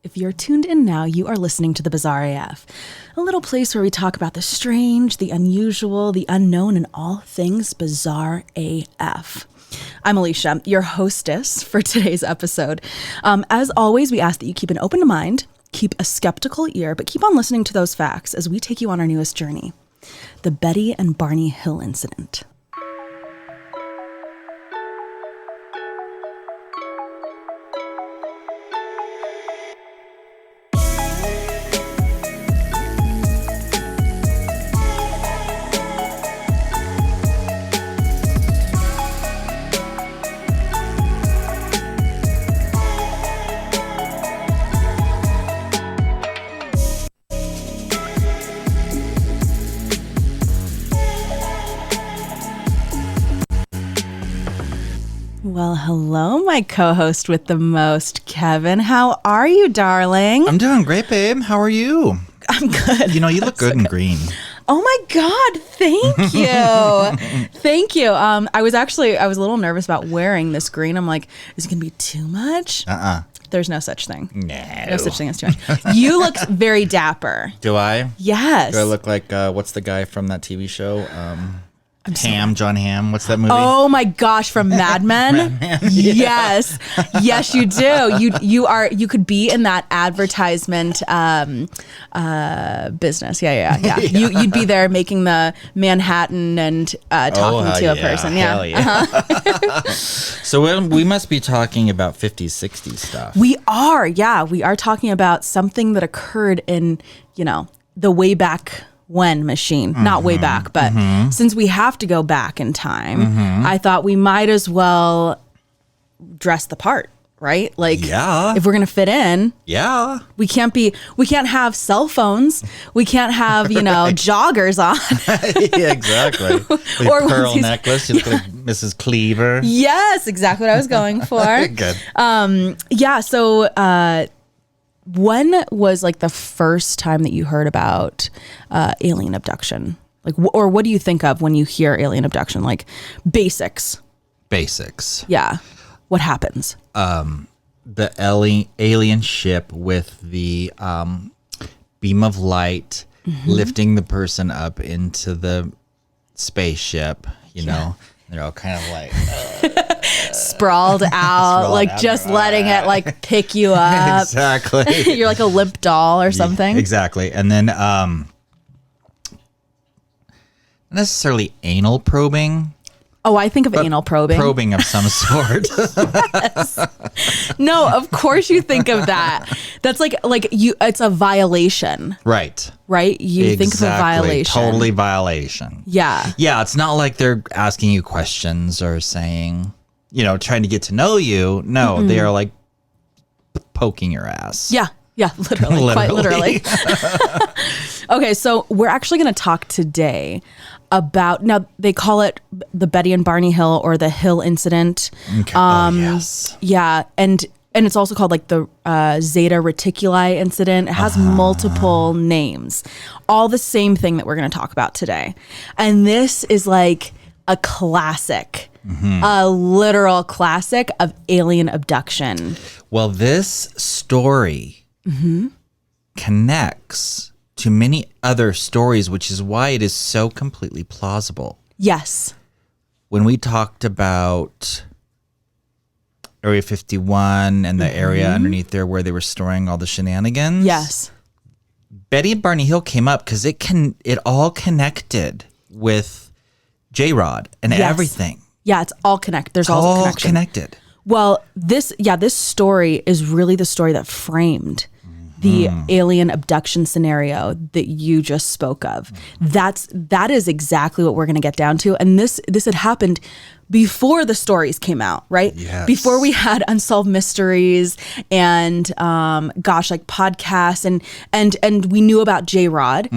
If you're tuned in now, you are listening to The Bizarre AF, a little place where we talk about the strange, the unusual, the unknown, and all things bizarre AF. I'm Alesha, your hostess for today's episode. As always, we ask that you keep an open mind, keep a skeptical ear, but keep on listening to those facts as we take you on our newest journey, the Betty and Barney Hill incident. Well, hello, my co-host with the most, Kevin. How are you, darling? I'm doing great, babe. How are you? I'm good. You know, you look good in green. Oh my God, thank you. Thank you. I was a little nervous about wearing this green. I'm like, is it going to be too much? There's no such thing. No such thing as too much. You look very dapper. Do I? Yes. Do I look like, what's the guy from that TV show? John Hamm. What's that movie? Oh my gosh, from Mad Men? Mad Men, Yes. Yes, you do. You could be in that advertisement business. Yeah. You'd be there making the Manhattan and talking to a person. Hell yeah. So we must be talking about 50s, 60s stuff. We are. Yeah, we are talking about something that occurred in, the way back when machine, not way back, but since we have to go back in time, I thought we might as well dress the part, right? Like, if we're going to fit in, we can't have cell phones. We can't have, joggers on. Yeah, exactly. With or pearl necklace. You look like Mrs. Cleaver. Yes, exactly what I was going for. Good. So, when was like the first time that you heard about alien abduction? Like, or what do you think of when you hear alien abduction? Like basics. Yeah. What happens? The alien ship with the beam of light lifting the person up into the spaceship, you know. They're all kind of like sprawled out, letting it pick you up. Exactly. You're like a limp doll or something. Yeah, exactly. And then not necessarily anal probing. Oh, I think of anal probing. Probing of some sort. Yes. No, of course you think of that. That's like it's a violation. Right. You think of a violation. Totally violation. Yeah. Yeah, it's not like they're asking you questions or saying, trying to get to know you. No, they are like poking your ass. Yeah. Yeah, literally. Quite literally. Okay, so we're actually going to talk today about, now they call it the Betty and Barney Hill or the Hill incident. Okay. Yes. Yeah, and it's also called like the Zeta Reticuli incident. It has multiple names. All the same thing that we're going to talk about today. And this is like a classic, a literal classic of alien abduction. Well, this story connects to many other stories, which is why it is so completely plausible. Yes. When we talked about Area 51 and the area underneath there where they were storing all the shenanigans. Yes. Betty and Barney Hill came up because it all connected with J-Rod and everything. Yeah, it's all connected. There's all connected. Well, this story is really the story that framed the alien abduction scenario that you just spoke of. That is exactly what we're going to get down to. And this had happened before the stories came out, right? Yes. Before we had Unsolved Mysteries and like podcasts and we knew about J-Rod.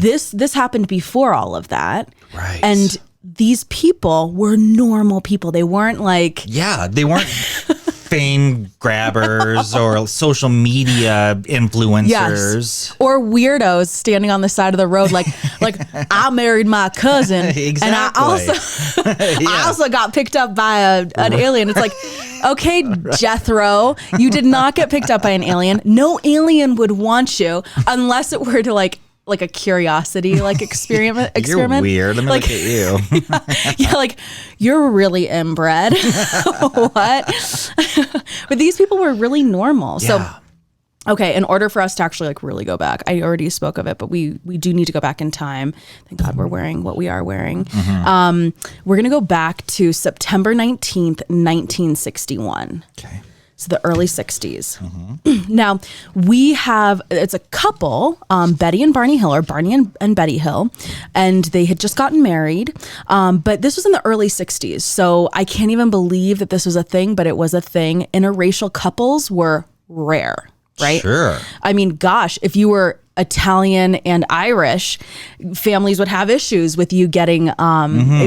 This happened before all of that. Right. And these people were normal people. They weren't like... Yeah, they weren't fame grabbers or social media influencers. Yes. Or weirdos standing on the side of the road like I married my cousin. Exactly. And I also got picked up by an alien. It's like, okay, Jethro, you did not get picked up by an alien. No alien would want you unless it were to like a curiosity experiment. You're weird. Let me look at you. Yeah, like you're really inbred. What? But these people were really normal. Yeah. So okay, in order for us to actually really go back, I already spoke of it, but we do need to go back in time. Thank God we're wearing what we are wearing. We're going to go back to September 19th, 1961. Okay. So the early 60s. Now, it's a couple, Betty and Barney Hill, or Barney and Betty Hill, and they had just gotten married. But this was in the early 60s. So I can't even believe that this was a thing, but it was a thing. Interracial couples were rare, right? Sure. I mean, gosh, if you were Italian and Irish, families would have issues with you getting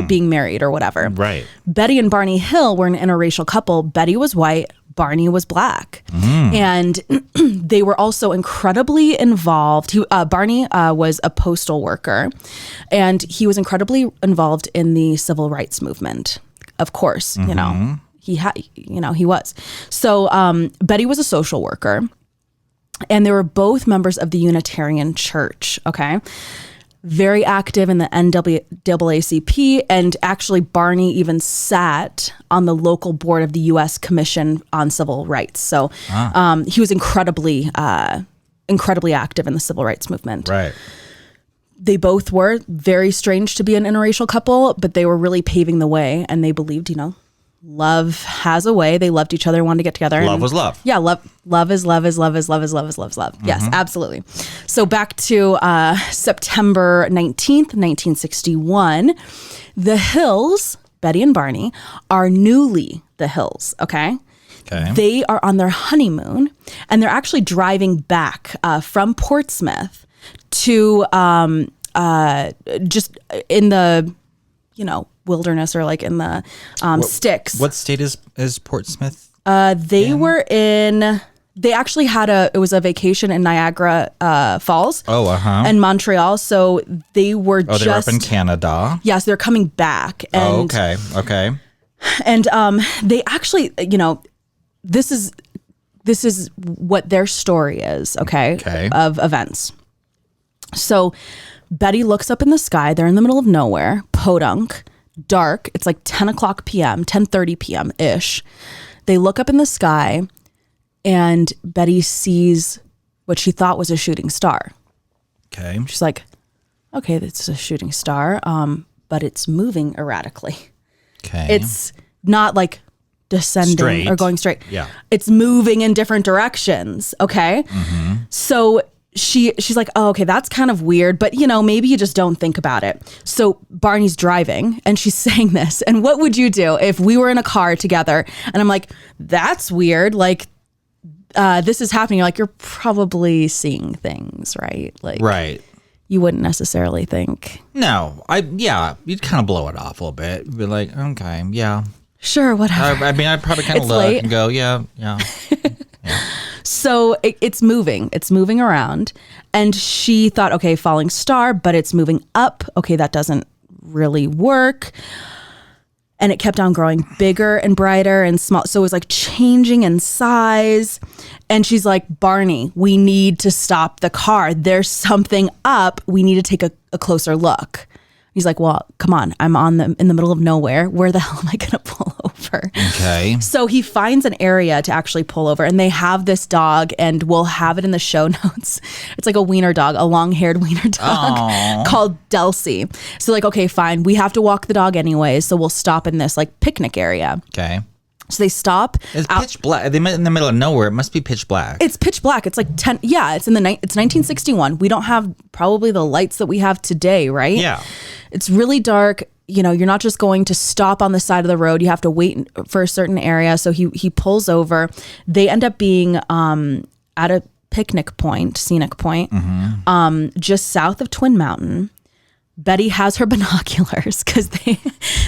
being married or whatever. Right. Betty and Barney Hill were an interracial couple. Betty was white. Barney was black. And they were also incredibly involved. Barney was a postal worker, and he was incredibly involved in the civil rights movement. Of course, he was. So Betty was a social worker, and they were both members of the Unitarian Church. Okay. Very active in the NAACP, and actually Barney even sat on the local board of the U.S. Commission on Civil Rights. So he was incredibly active in the civil rights movement. Right. They both were very strange to be an interracial couple, but they were really paving the way, and they believed, love has a way. They loved each other, wanted to get together. Love was love. Yeah, love is love is love is love is love is love is love. Yes, absolutely. So back to September 19th, 1961, the Hills, Betty and Barney, are newly the Hills, okay? Okay. They are on their honeymoon, and they're actually driving back from Portsmouth to just in the, wilderness, or like in the sticks. What state is Portsmouth? They actually had it was a vacation in Niagara Falls. And Montreal. So they were they were up in Canada. Yes, they're coming back. And, Okay. And they actually, this is what their story is, okay, of events. So Betty looks up in the sky. They're in the middle of nowhere, podunk, dark. It's like 10 o'clock p.m., 10:30 p.m.-ish. They look up in the sky, and Betty sees what she thought was a shooting star. Okay. She's like, okay, this is a shooting star, but it's moving erratically. Okay. It's not like descending or going straight. Yeah. It's moving in different directions, okay? So she's like, oh, okay, that's kind of weird, but maybe you just don't think about it. So Barney's driving, and she's saying this, and what would you do if we were in a car together and I'm like, that's weird, like this is happening, like, you're probably seeing things, right? Like, right. You wouldn't necessarily think. No, you'd kind of blow it off a little bit. Be like, okay, yeah. Sure, whatever. I'd probably kind of look late. and go, yeah. So it's moving around, and she thought, okay, falling star, but it's moving up. Okay, that doesn't really work. And it kept on growing bigger and brighter and small. So it was like changing in size. And she's like, Barney, we need to stop the car. There's something up. We need to take a closer look. He's like, well, come on. I'm in the middle of nowhere. Where the hell am I going to pull over? Okay. So he finds an area to actually pull over, and they have this dog, and we'll have it in the show notes. It's like a wiener dog, a long-haired wiener dog called Delcy. So like, okay, fine. We have to walk the dog anyways. So we'll stop in this like picnic area. Okay. So they stop. It's pitch black. They met in the middle of nowhere. It must be pitch black. It's pitch black. It's like 10. Yeah, it's it's 1961. We don't have probably the lights that we have today, right? Yeah. It's really dark. You're not just going to stop on the side of the road. You have to wait for a certain area. So he pulls over. They end up being at a scenic point, just south of Twin Mountain. Betty has her binoculars because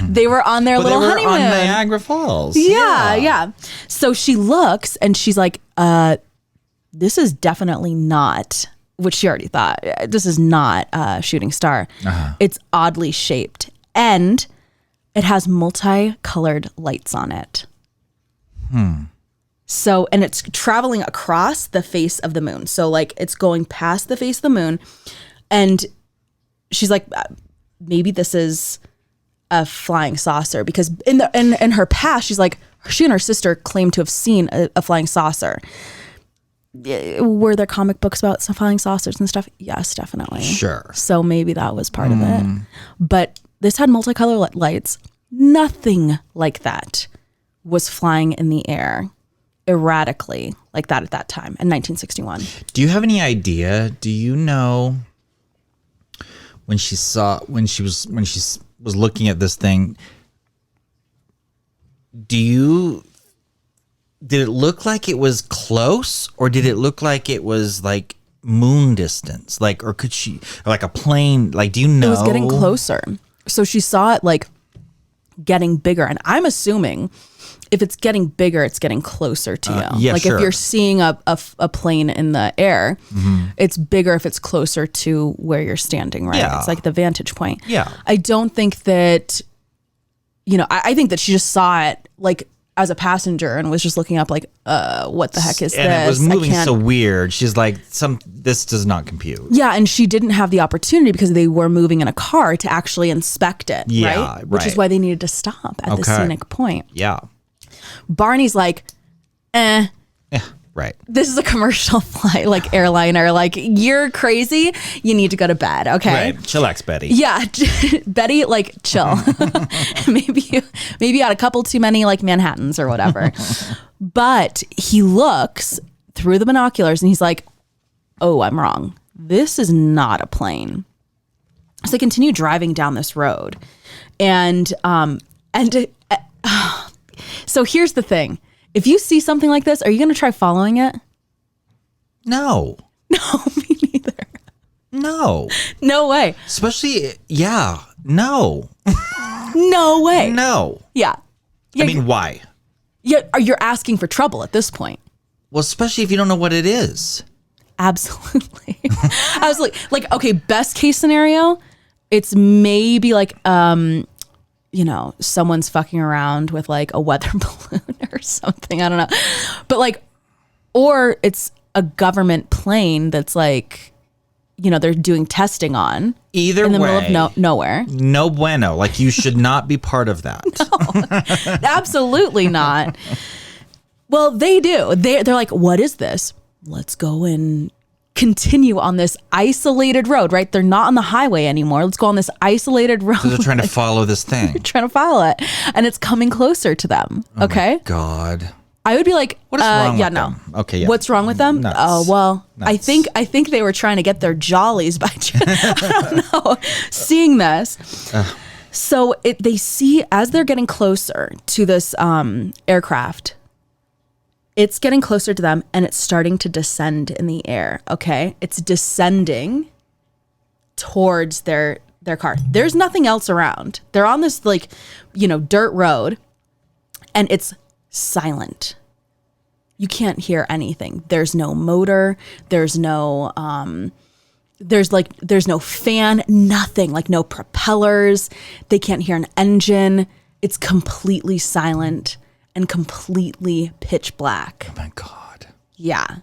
they were on their little honeymoon. On Niagara Falls. Yeah. So she looks and she's like, this is definitely not, which she already thought, this is not a shooting star. It's oddly shaped and it has multicolored lights on it. So, and it's traveling across the face of the moon. So like it's going past the face of the moon, and she's like, maybe this is a flying saucer, because in her past, she's like, she and her sister claimed to have seen a flying saucer. Were there comic books about some flying saucers and stuff? Yes, definitely. Sure. So maybe that was part of it. But this had multicolored lights. Nothing like that was flying in the air erratically like that at that time in 1961. Do you have any idea? Do you know when she was looking at this thing? Did it look like it was close, or did it look like it was like moon distance? Like, or could she, like a plane? Like, do you know? It was getting closer. So she saw it like getting bigger, and I'm assuming if it's getting bigger, it's getting closer to you. Yeah, like sure. if you're seeing a plane in the air, it's bigger if it's closer to where you're standing, right? Yeah. It's like the vantage point. Yeah. I don't think that, I think that she just saw it like as a passenger and was just looking up like, what the heck is this? And it was moving so weird. She's like, this does not compute. Yeah, and she didn't have the opportunity because they were moving in a car to actually inspect it, right? Which is why they needed to stop at the scenic point. Yeah. Barney's like, Yeah, right. this is a commercial flight, like airliner. Like, you're crazy. You need to go to bed, okay? Right. Chillax, Betty. Yeah, Betty, like, chill. maybe you had a couple too many, like, Manhattans or whatever. But he looks through the binoculars and he's like, oh, I'm wrong. This is not a plane. So they continue driving down this road. So here's the thing. If you see something like this, are you going to try following it? No. No, me neither. No. No way. Especially, no. No way. No. Yeah. I mean, why? You're asking for trouble at this point. Well, especially if you don't know what it is. Absolutely. Absolutely. Like, okay, best case scenario, it's maybe like, someone's fucking around with like a weather balloon or something. I don't know. But like, or it's a government plane that's like, they're doing testing on. Either in the way, middle of nowhere. No bueno. Like, you should not be part of that. No, absolutely not. Well, they do. They're like, what is this? Let's go and continue on this isolated road, right? They're not on the highway anymore. Let's go on this isolated road. So they're trying to follow this thing. Trying to follow it. And it's coming closer to them. Okay. My God. I would be like, what is wrong with them? Okay, yeah. What's wrong with them? Nuts. Oh, well, Nuts. I think they were trying to get their jollies by, I don't know, seeing this. So they see, as they're getting closer to this aircraft, it's getting closer to them and it's starting to descend in the air. Okay. It's descending towards their car. There's nothing else around. They're on this dirt road and it's silent. You can't hear anything. There's no motor. There's no, there's no fan, nothing, like no propellers. They can't hear an engine. It's completely silent and completely pitch black. Oh my God. Yeah.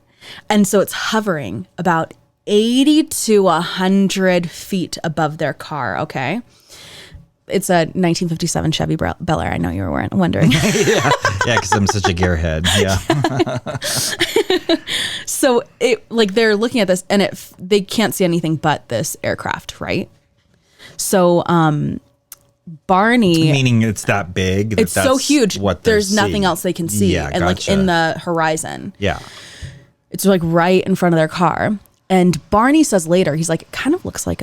And so it's hovering about 80 to 100 feet above their car. Okay. It's a 1957 Chevy Bel Air. I know you were wondering. Yeah, because I'm such a gearhead. Yeah. So they're looking at this and they can't see anything but this aircraft, right? So Barney, meaning it's that big. It's so huge. There's nothing else they can see, Yeah, and like in the horizon. Yeah. It's like right in front of their car. And Barney says later, he's like, it looks like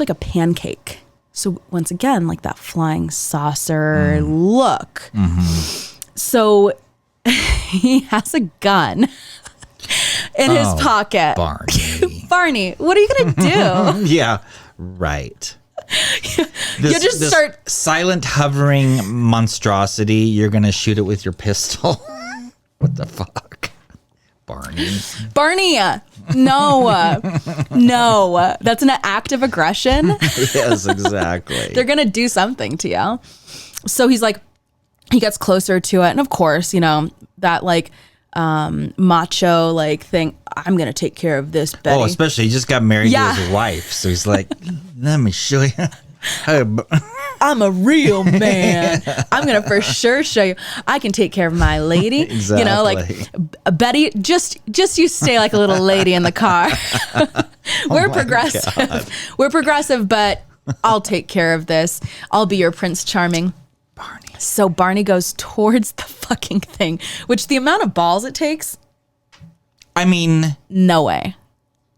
a pancake. So once again, like that flying saucer look. Mm-hmm. So he has a gun in his pocket. Barney. Barney, what are you going to do? Yeah, right. You just start silent hovering monstrosity. You're going to shoot it with your pistol. What the fuck? Barney, no, no, that's an act of aggression. Yes, exactly. They're going to do something to you. So he's like, he gets closer to it. And of course, you know, that like macho like thing, I'm going to take care of this, Betty. Oh, especially he just got married to his wife. So he's like, let me show you. I'm a real man. I'm going to for sure show you. I can take care of my lady. Exactly. You know, like Betty, just you stay like a little lady in the car. We're progressive. God. We're progressive, but I'll take care of this. I'll be your Prince Charming. Barney. So Barney goes towards the fucking thing, which the amount of balls it takes. I mean. No way.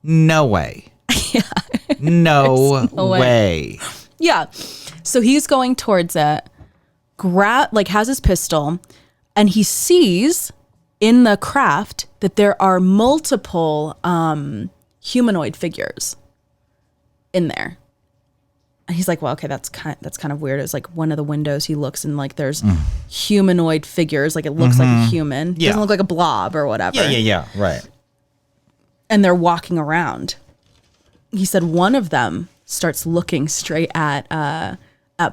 No way. Yeah. No way. Yeah. So he's going towards it, has his pistol, and he sees in the craft that there are multiple humanoid figures in there. And he's like, well, okay, that's kind of weird. It's like one of the windows he looks and like there's humanoid figures, like it looks like a human. Yeah. Doesn't look like a blob or whatever. Yeah, right. And they're walking around. He said one of them starts looking straight at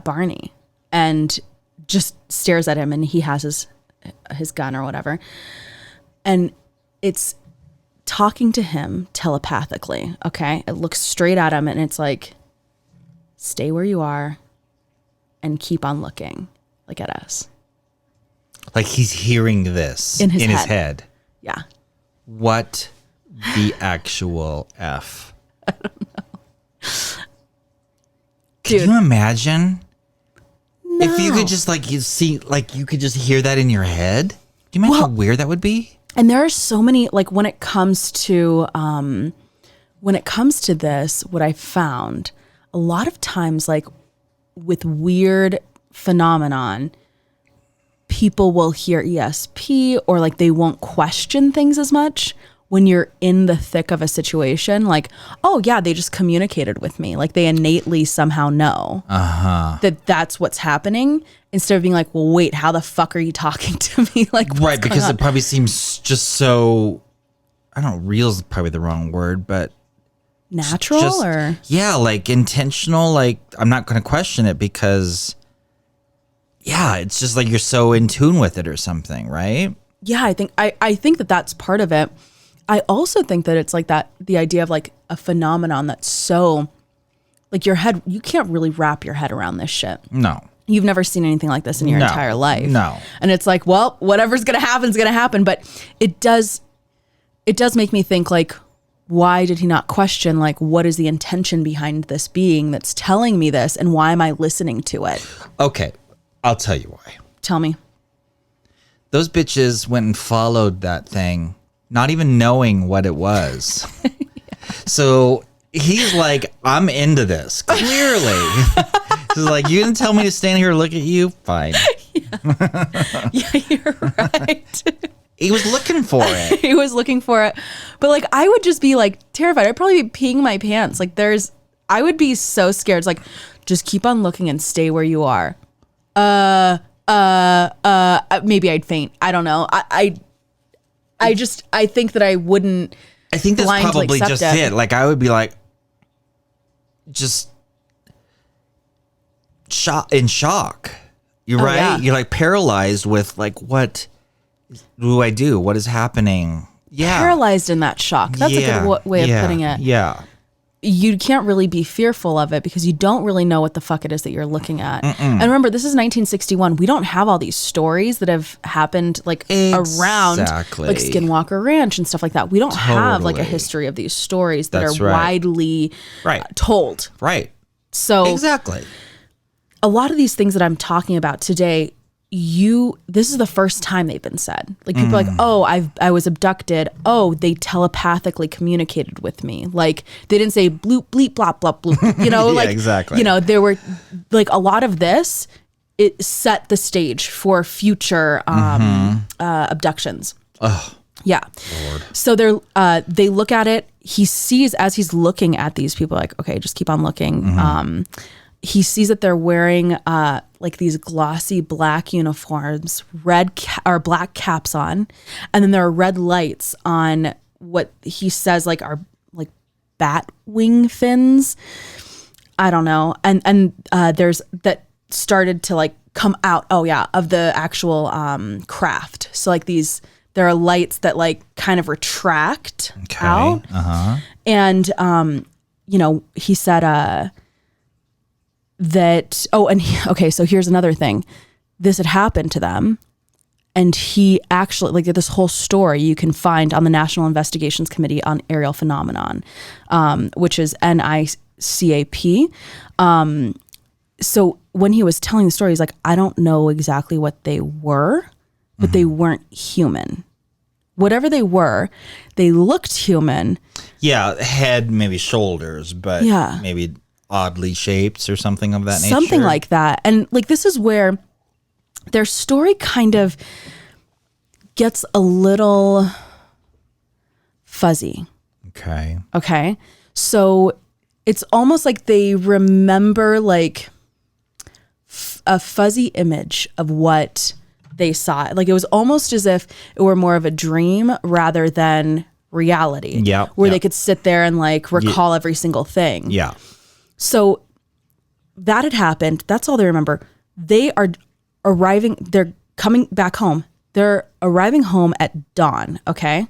Barney and just stares at him, and he has his gun or whatever. And it's talking to him telepathically, okay? It looks straight at him, and it's like, stay where you are and keep on looking, like at us. Like he's hearing this in his head. Yeah. What the actual F? I don't know. Can you imagine? No. If you could just you could just hear that in your head? Do you imagine how weird that would be? And there are so many, like when it comes to this, what I found, a lot of times, like with weird phenomenon, people will hear ESP or like they won't question things as much when you're in the thick of a situation. Like, oh yeah, they just communicated with me. Like they innately somehow know that that's what's happening, instead of being like, well, wait, how the fuck are you talking to me? Like, right, because it probably seems just so, I don't know, real is probably the wrong word, but natural or? Yeah, like intentional. Like I'm not going to question it because, yeah, it's just like you're so in tune with it or something, right? Yeah, I think that that's part of it. I also think that it's like that, the idea of like a phenomenon that's so, like your head, you can't really wrap your head around this shit. No. You've never seen anything like this in your entire life. No. And it's like, well, whatever's going to happen is going to happen. But it does make me think, like, why did he not question, like, what is the intention behind this being that's telling me this, and why am I listening to it? Okay, I'll tell you why. Tell me. Those bitches went and followed that thing, not even knowing what it was. Yeah. So he's like, I'm into this, clearly. He's like, you didn't tell me to stand here and look at you? Fine. Yeah, you're right. He was looking for it. He was looking for it. But like, I would just be like terrified. I'd probably be peeing my pants. Like I would be so scared. It's like, just keep on looking and stay where you are. Maybe I'd faint. I don't know. I think that I wouldn't. I think that's probably just it. Like I would be like, just in shock. You're right. Yeah. You're like paralyzed with like, what do I do? What is happening? Yeah. Paralyzed in that shock. That's a good way of putting it. Yeah. You can't really be fearful of it because you don't really know what the fuck it is that you're looking at. And remember, this is 1961. We don't have all these stories that have happened like around like Skinwalker Ranch and stuff like that. We don't have like a history of these stories that are widely told. Right. So exactly. A lot of these things that I'm talking about today, this is the first time they've been said. Like people are like, oh, I was abducted. Oh, they telepathically communicated with me. Like they didn't say bloop, bleep, blop, blop, bloop. You know, yeah, like exactly. You know, there were like a lot of this. It set the stage for future abductions. Oh, yeah. Lord. So they look at it. He sees as he's looking at these people, like, okay, just keep on looking. he sees that they're wearing like these glossy black uniforms, or black caps on, and then there are red lights on what he says like are like bat wing fins. I don't know. And there's that started to like come out. Oh yeah, of the actual craft. So like there are lights that like kind of retract out. And he said that, so here's another thing. This had happened to them. And he actually, like this whole story you can find on the National Investigations Committee on Aerial Phenomenon, which is NICAP. So when he was telling the story, he's like, I don't know exactly what they were, but they weren't human. Whatever they were, they looked human. Yeah, head, maybe shoulders, but maybe oddly shaped or something of that nature. Something like that. And like this is where their story kind of gets a little fuzzy. Okay. So it's almost like they remember like a fuzzy image of what they saw. Like it was almost as if it were more of a dream rather than reality. Yeah. Where they could sit there and like recall every single thing. Yeah. So that had happened. That's all they remember. They are arriving. They're coming back home. They're arriving home at dawn. Okay.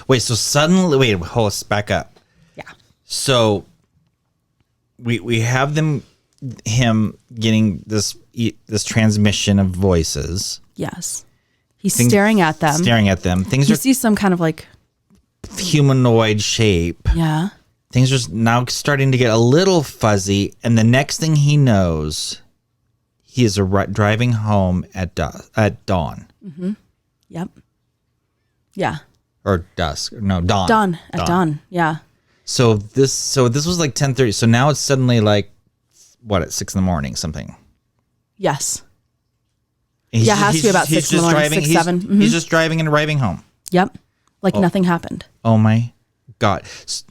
Wait, so suddenly, hold us back up. Yeah. So we have him getting this transmission of voices. Yes. He's staring at them. Things you see some kind of like humanoid shape. Yeah. Things are now starting to get a little fuzzy. And the next thing he knows, he is driving home at dawn. Mm-hmm. Yep. Yeah. Or dusk. No, dawn. Dawn. At dawn. Yeah. So this was like 10:30. So now it's suddenly like, what, at 6 a.m, something? Yes. It has to be about 6 a.m, 6, 7. Mm-hmm. He's just driving and arriving home. Yep. Like nothing happened. Oh my God.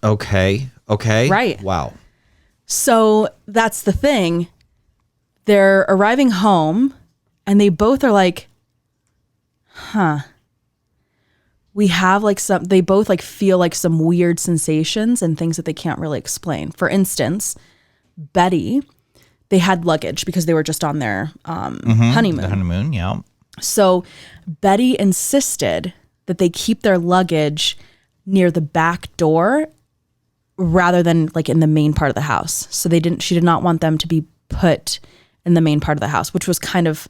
Okay. Right. Wow. So that's the thing. They're arriving home and they both are like, we have like they both like feel like some weird sensations and things that they can't really explain. For instance, Betty, they had luggage because they were just on their honeymoon. The honeymoon, yeah. So Betty insisted that they keep their luggage near the back door rather than like in the main part of the house. So she did not want them to be put in the main part of the house, which was kind of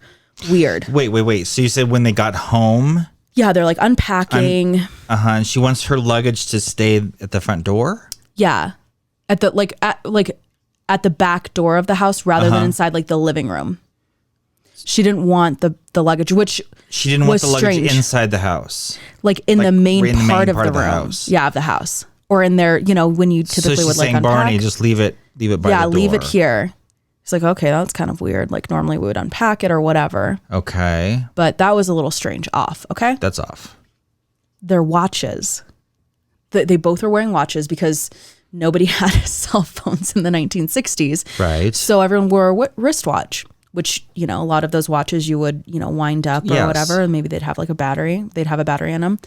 weird. Wait. So you said when they got home? Yeah, they're like unpacking. And she wants her luggage to stay at the front door? Yeah. At the back door of the house rather than inside like the living room. She didn't want the luggage, which she didn't want the luggage strange. Inside the house. Like in the main part of the room. House. Yeah, of the house. Or in there, when you typically would like unpack. Barney, just leave it by the door. Yeah, leave it here. He's like, okay, that's kind of weird. Like normally we would unpack it or whatever. Okay. But that was a little strange. Off. Okay. That's off. Their watches. They both were wearing watches because nobody had cell phones in the 1960s. Right. So everyone wore a wristwatch, which, a lot of those watches you would, wind up or whatever. And maybe they'd have like a battery. They'd have a battery in them.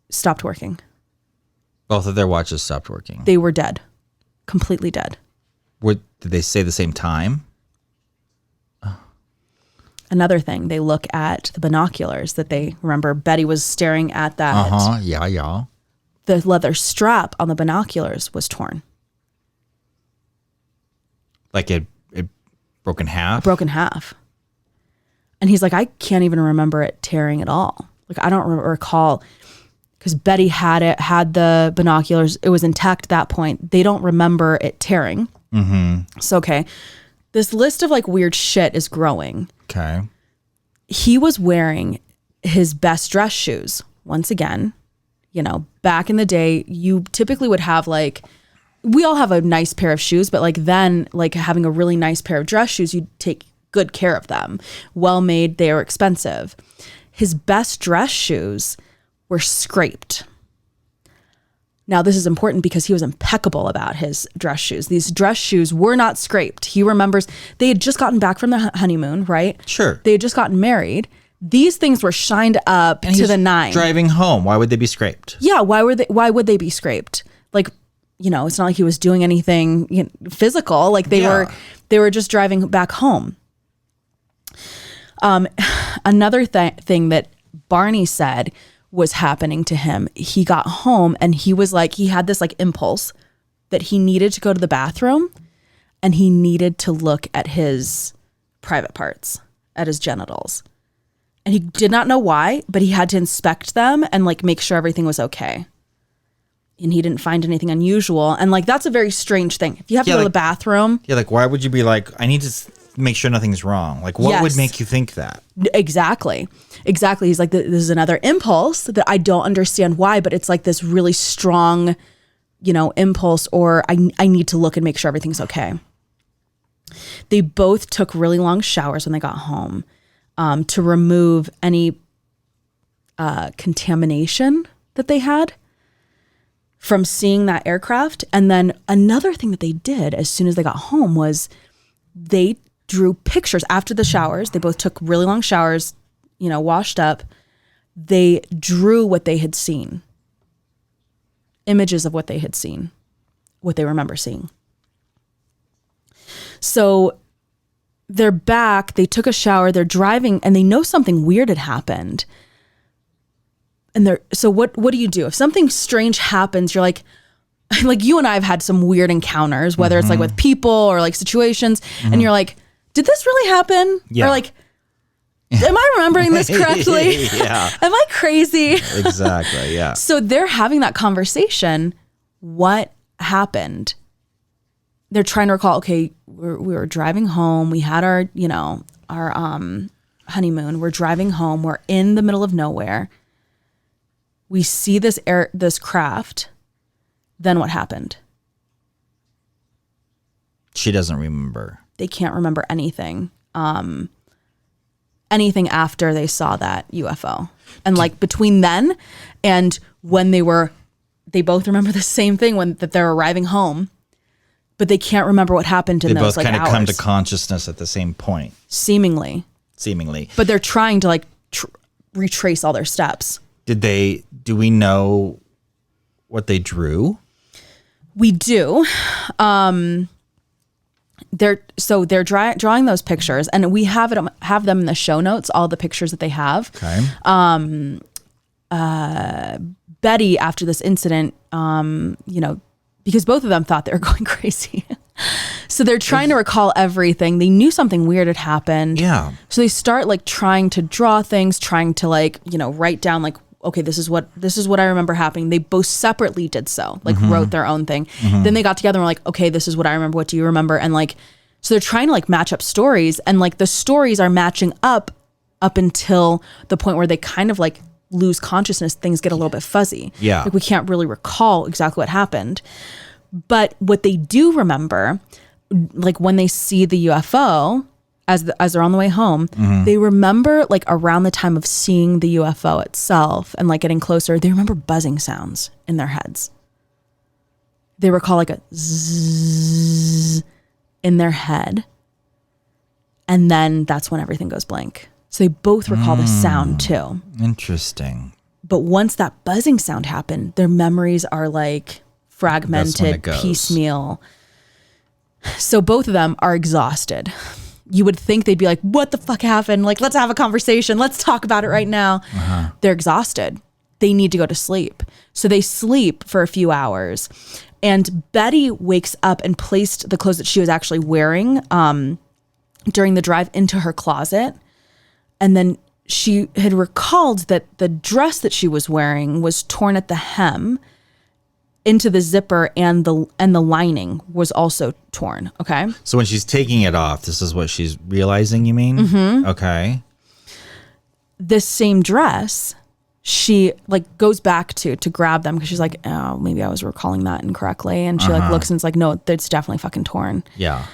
Stopped working. Both of their watches stopped working. They were dead. Completely dead. Did they say the same time? Another thing, they look at the binoculars that they remember. Betty was staring at that. Yeah. The leather strap on the binoculars was torn. Like it broke in half? Broke in half. And he's like, I can't even remember it tearing at all. Like, I don't recall, because Betty had the binoculars. It was intact at that point. They don't remember it tearing. Mm-hmm. So, okay. This list of like weird shit is growing. Okay. He was wearing his best dress shoes. Once again, back in the day, you typically would have like, we all have a nice pair of shoes, but like then like having a really nice pair of dress shoes, you'd take good care of them. Well made, they are expensive. His best dress shoes were scraped. Now, this is important because he was impeccable about his dress shoes. These dress shoes were not scraped. He remembers they had just gotten back from the honeymoon, right? Sure. They had just gotten married. These things were shined up to the nine. Driving home. Why would they be scraped? Yeah. Why would they be scraped? Like, it's not like he was doing anything physical. Like they were just driving back home. Another thing that Barney said was happening to him. He got home and he was like, he had this like impulse that he needed to go to the bathroom and he needed to look at his private parts, at his genitals. And he did not know why, but he had to inspect them and like make sure everything was okay. And he didn't find anything unusual. And like, that's a very strange thing. If you have to go to the bathroom. Yeah. Like, why would you be like, I need to make sure nothing's wrong? Like, what would make you think that? Exactly. He's like, this is another impulse that I don't understand why, but it's like this really strong, impulse, or I need to look and make sure everything's okay. They both took really long showers when they got home to remove any contamination that they had from seeing that aircraft. And then another thing that they did as soon as they got home was they drew pictures after the showers. They both took really long showers, washed up. They drew what they had seen, images of what they had seen, what they remember seeing. So they're back, they took a shower, they're driving, and they know something weird had happened. And so what do you do? If something strange happens, you're like you and I have had some weird encounters, whether it's like with people or like situations, and you're like, did this really happen? Yeah. Or like, am I remembering this correctly? Yeah. Am I crazy? Exactly. Yeah. So they're having that conversation. What happened? They're trying to recall, okay, we were driving home. We had our honeymoon. We're driving home. We're in the middle of nowhere. We see this craft. Then what happened? She doesn't remember. They can't remember anything. Anything after they saw that UFO. And like between then and when they both remember the same thing that they're arriving home, but they can't remember what happened in those like hours. They both kind of come to consciousness at the same point. Seemingly. But they're trying to like retrace all their steps. Do we know what they drew? We do. They're drawing those pictures, and we have them in the show notes, all the pictures that they have. Okay. Betty, after this incident, because both of them thought they were going crazy. So they're trying to recall everything. They knew something weird had happened. Yeah. So they start like trying to draw things, trying to like, write down like, okay, this is what I remember happening. They both separately did so, like wrote their own thing. Then they got together and were like, okay, this is what I remember. What do you remember? And like, so they're trying to like match up stories, and like the stories are matching up until the point where they kind of like lose consciousness. Things get a little bit fuzzy. Yeah. Like we can't really recall exactly what happened. But what they do remember, like when they see the UFO as they're on the way home, they remember like around the time of seeing the UFO itself and like getting closer, they remember buzzing sounds in their heads. They recall like a zzz in their head. And then that's when everything goes blank. So they both recall the sound too. Interesting. But once that buzzing sound happened, their memories are like fragmented, piecemeal. So both of them are exhausted. You would think they'd be like, what the fuck happened? Like, let's have a conversation. Let's talk about it right now. They're exhausted. They need to go to sleep. So they sleep for a few hours. And Betty wakes up and placed the clothes that she was actually wearing during the drive into her closet. And then she had recalled that the dress that she was wearing was torn at the hem into the zipper, and the lining was also torn. Okay. So when she's taking it off, this is what she's realizing, you mean? Mm-hmm. Okay. This same dress, she like goes back to grab them because she's like, oh, maybe I was recalling that incorrectly. And she like looks and it's like, no, it's definitely fucking torn. Yeah.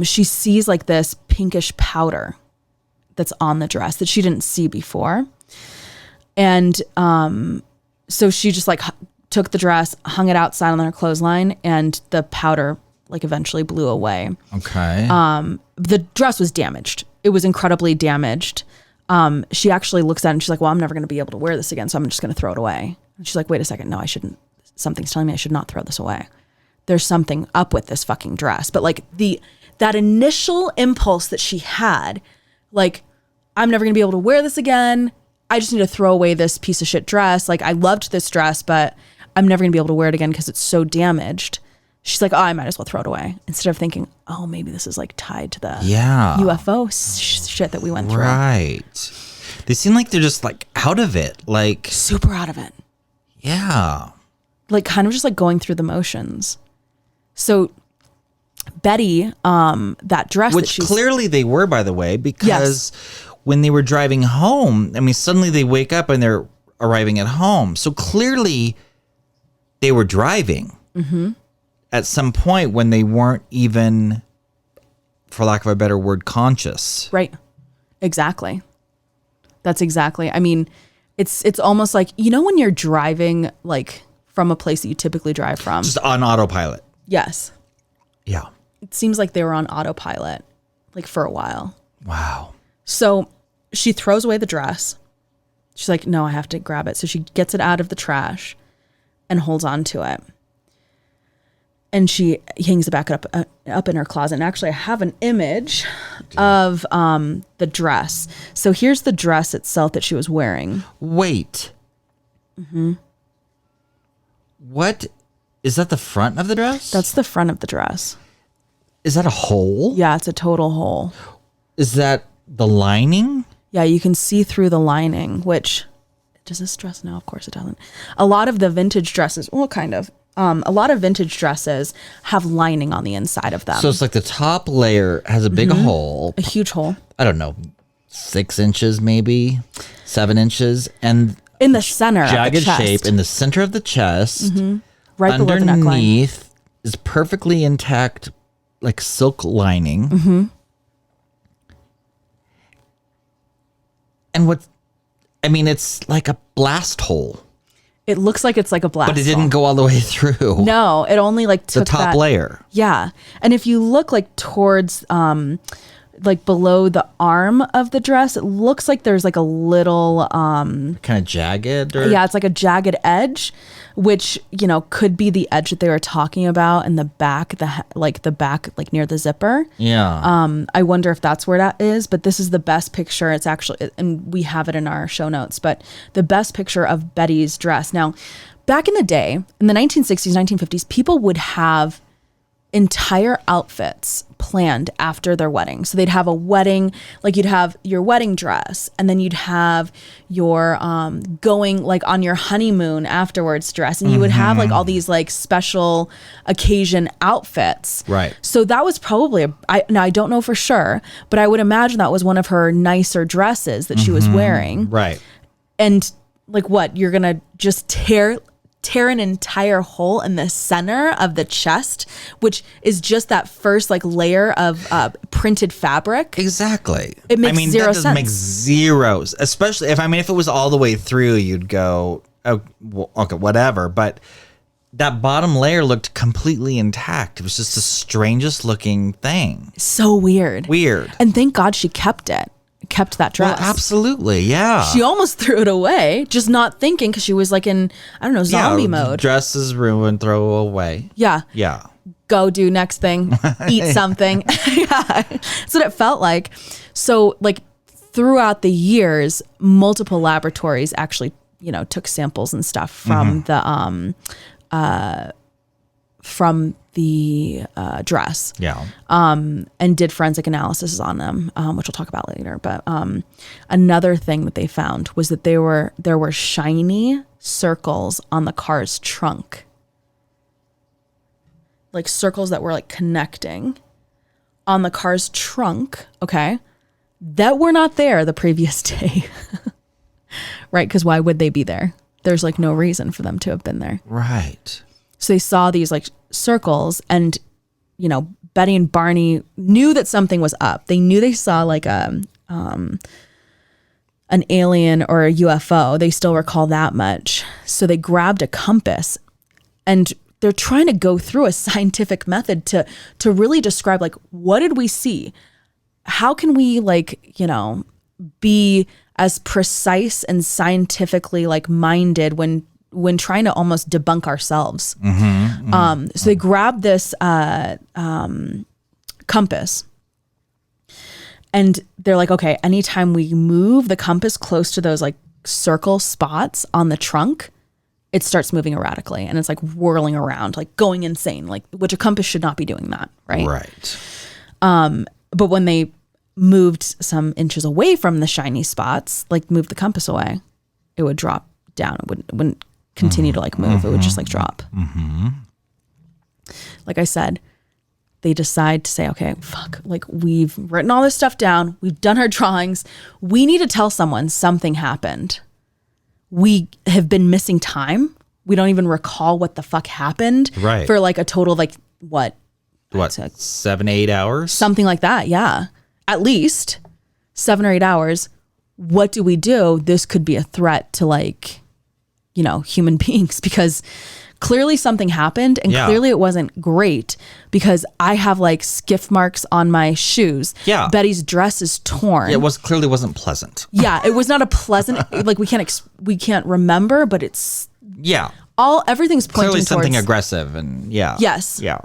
She sees like this pinkish powder that's on the dress that she didn't see before. And so she just like took the dress, hung it outside on her clothesline, and the powder like eventually blew away. Okay. The dress was damaged. It was incredibly damaged. She actually looks at it and she's like, well, I'm never going to be able to wear this again, so I'm just going to throw it away. And she's like, wait a second. No, I shouldn't. Something's telling me I should not throw this away. There's something up with this fucking dress. But like that initial impulse that she had, like, I'm never going to be able to wear this again. I just need to throw away this piece of shit dress. Like, I loved this dress, but I'm never going to be able to wear it again because it's so damaged. She's like, oh, I might as well throw it away. Instead of thinking, oh, maybe this is like tied to the UFO shit that we went through. Right. They seem like they're just like out of it. Like super out of it. Yeah. Like kind of just like going through the motions. So Betty, that dress, which clearly they were, by the way, because when they were driving home, I mean, suddenly they wake up and they're arriving at home. So clearly they were driving at some point when they weren't even, for lack of a better word, conscious. Right. Exactly. That's exactly. I mean, it's almost like, you know, when you're driving like from a place that you typically drive from. Just on autopilot. Yes. Yeah. It seems like they were on autopilot like for a while. Wow. So she throws away the dress. She's like, no, I have to grab it. So she gets it out of the trash and holds on to it. And she hangs it back up in her closet. And actually, I have an image of the dress. So here's the dress itself that she was wearing. Wait. What? Is that the front of the dress? That's the front of the dress. Is that a hole? Yeah, it's a total hole. Is that the lining? Yeah, you can see through the lining, which, does this dress? No, of course it doesn't. A lot of the vintage dresses, well, kind of. A lot of vintage dresses have lining on the inside of them. So it's like the top layer has a big hole. A huge hole. I don't know, 6 inches maybe, 7 inches. And in the center of the jagged chest. shape in the center of the chest. Right below the neckline. Underneath is perfectly intact, like silk lining. And it's like a blast hole. It looks like it's like a blast But it didn't go all the way through. No, it only like took the top layer. Yeah. And if you look like towards like below the arm of the dress, it looks like there's like a little kind of jagged or yeah, it's like a jagged edge, which, you know, could be the edge that they were talking about in the back, the back like near the zipper. Yeah. I wonder if that's where that is, but this is the best picture. It's actually, and we have it in our show notes, but the best picture of Betty's dress. Now, back in the day, in the 1960s, 1950s, people would have entire outfits planned after their wedding. So they'd have a wedding, like you'd have your wedding dress, and then you'd have your going like on your honeymoon afterwards dress, and you would have like all these like special occasion outfits. Right. So that was probably now I don't know for sure, but I would imagine that was one of her nicer dresses that she was wearing. Right. And like what, you're gonna just tear an entire hole in the center of the chest, which is just that first like layer of printed fabric. Exactly. It makes zero that doesn't sense. make zeros, especially if it was all the way through, you'd go, oh, well, okay, whatever. But that bottom layer looked completely intact. It was just the strangest looking thing. So weird. And thank God she kept that dress. Well, absolutely, yeah. She almost threw it away, just not thinking, because she was like in, I don't know, zombie mode. Dress is ruined, throw away. Yeah. Yeah. Go do next thing, eat something. Yeah. That's what it felt like. So like throughout the years, multiple laboratories actually, you know, took samples and stuff from the dress. Yeah. And did forensic analysis on them, which we'll talk about later. But another thing that they found was that there were shiny circles on the car's trunk. Like circles that were like connecting on the car's trunk, okay, that were not there the previous day. Right? Because why would they be there? There's like no reason for them to have been there. Right. So they saw these like circles, and, you know, Betty and Barney knew that something was up. They knew they saw like an alien or a UFO. They still recall that much. So they grabbed a compass And they're trying to go through a scientific method to really describe, like, what did we see? How can we, like, you know, be as precise and scientifically, like, minded when trying to almost debunk ourselves. So they grab this compass, and they're like, okay, anytime we move the compass close to those, like, circle spots on the trunk, it starts moving erratically, and it's like whirling around, like going insane, like, which a compass should not be doing that, right? Right. But when they moved some inches away from the shiny spots, like moved the compass away, it would drop down. It wouldn't continue to, like, move. It would just, like, drop. Like I said, they decide to say, okay, fuck, like, we've written all this stuff down. We've done our drawings. We need to tell someone something happened. We have been missing time. We don't even recall what the fuck happened. Right. For, like, a total of, like, what? 7, 8 hours? Something like that. Yeah. At least 7 or 8 hours. What do we do? This could be a threat to, like, you know, human beings, because clearly something happened, and clearly it wasn't great, because I have, like, skiff marks on my shoes. Yeah. Betty's dress is torn. It clearly wasn't pleasant. Yeah. It was not a pleasant, like, we can't remember, but it's everything's pointing clearly something towards aggressive, and Yes. Yeah.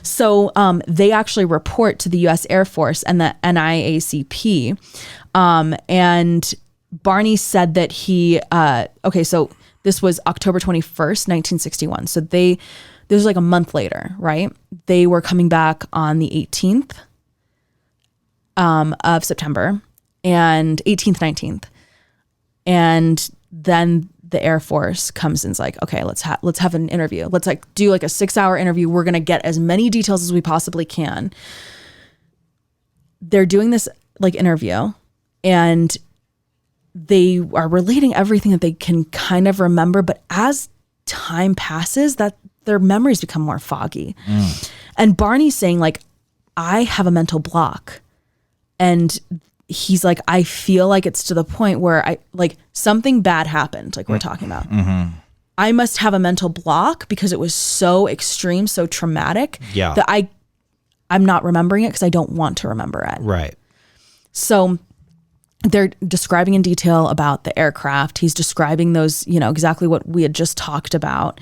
So they actually report to the U.S. Air Force and the NIACP. And Barney said that he, so this was October 21st, 1961. So this was like a month later, right? They were coming back on the 18th of September, and 18th, 19th. And then the Air Force comes and is like, okay, let's have an interview. Let's, like, do, like, a 6-hour interview. We're going to get as many details as we possibly can. They're doing this, like, interview, and they are relating everything that they can kind of remember, but as time passes, that their memories become more foggy. And Barney's saying, like, I have a mental block. And he's like, I feel like it's to the point where something bad happened, like we're talking about. I must have a mental block because it was so extreme, so traumatic that I'm not remembering it because I don't want to remember it. Right. So they're describing in detail about the aircraft. He's describing those, you know, exactly what we had just talked about.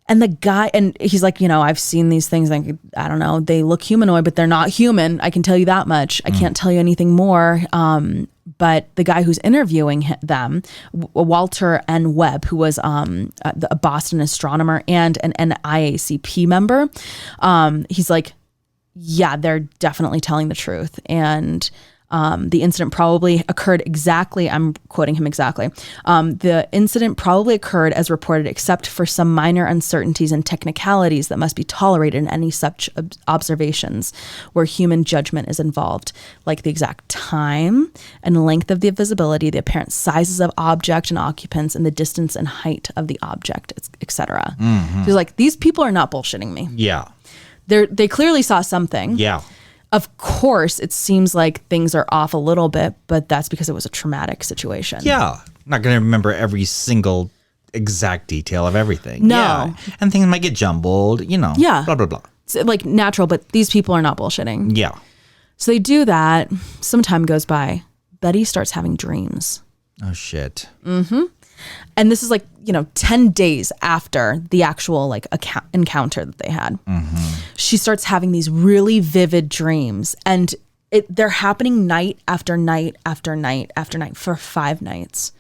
And the guy, and he's like, you know, I've seen these things, like, I don't know, they look humanoid, but they're not human. I can tell you that much. I can't tell you anything more. But the guy who's interviewing them, Walter N. Webb, who was a Boston astronomer and an IACP member, he's like, yeah, they're definitely telling the truth. And the incident probably occurred exactly, I'm quoting him exactly, the incident probably occurred as reported, except for some minor uncertainties and technicalities that must be tolerated in any such observations where human judgment is involved, like the exact time and length of the visibility, the apparent sizes of object and occupants, and the distance and height of the object, etc. So he's like, these people are not bullshitting me. Yeah. They clearly saw something. Yeah. Of course, it seems like things are off a little bit, but that's because it was a traumatic situation. Yeah. Not going to remember every single exact detail of everything. No. Yeah. And things might get jumbled, you know. Yeah. Blah, blah, blah. It's like natural, but these people are not bullshitting. Yeah. So they do that. Some time goes by. Betty starts having dreams. Oh, shit. And this is like, 10 days after the actual like encounter that they had. She starts having these really vivid dreams, and they're happening night after night after night after night for 5 nights.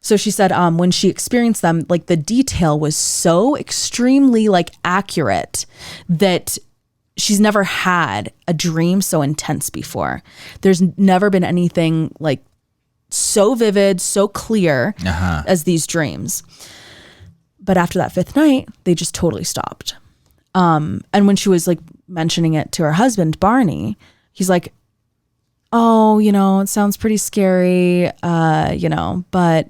So she said when she experienced them, like the detail was so extremely like accurate that she's never had a dream so intense before. There's never been anything like so vivid, so clear as these dreams. But after that 5th night, they just totally stopped. And when she was like mentioning it to her husband, Barney, he's like, oh, it sounds pretty scary, but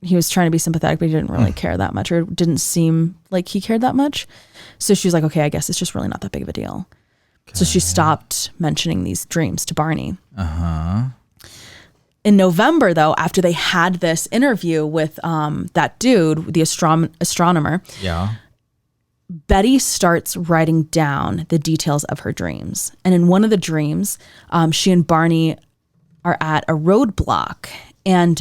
he was trying to be sympathetic, but he didn't really care that much, or it didn't seem like he cared that much. So she was like, okay, I guess it's just really not that big of a deal. Okay. So she stopped mentioning these dreams to Barney. In November, though, after they had this interview with that dude, the astronomer, Betty starts writing down the details of her dreams. And in one of the dreams, she and Barney are at a roadblock, and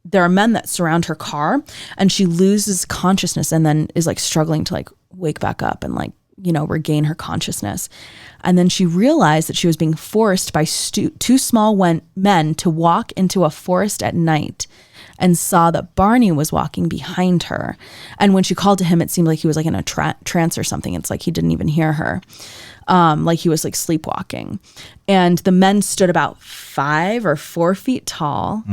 there are men that surround her car, and she loses consciousness and then is like struggling to like wake back up and like, regain her consciousness. And then she realized that she was being forced by two small men to walk into a forest at night, and saw that Barney was walking behind her. And when she called to him, it seemed like he was like in a trance or something. It's like he didn't even hear her. Like he was like sleepwalking. And the men stood about 5 or 4 feet tall.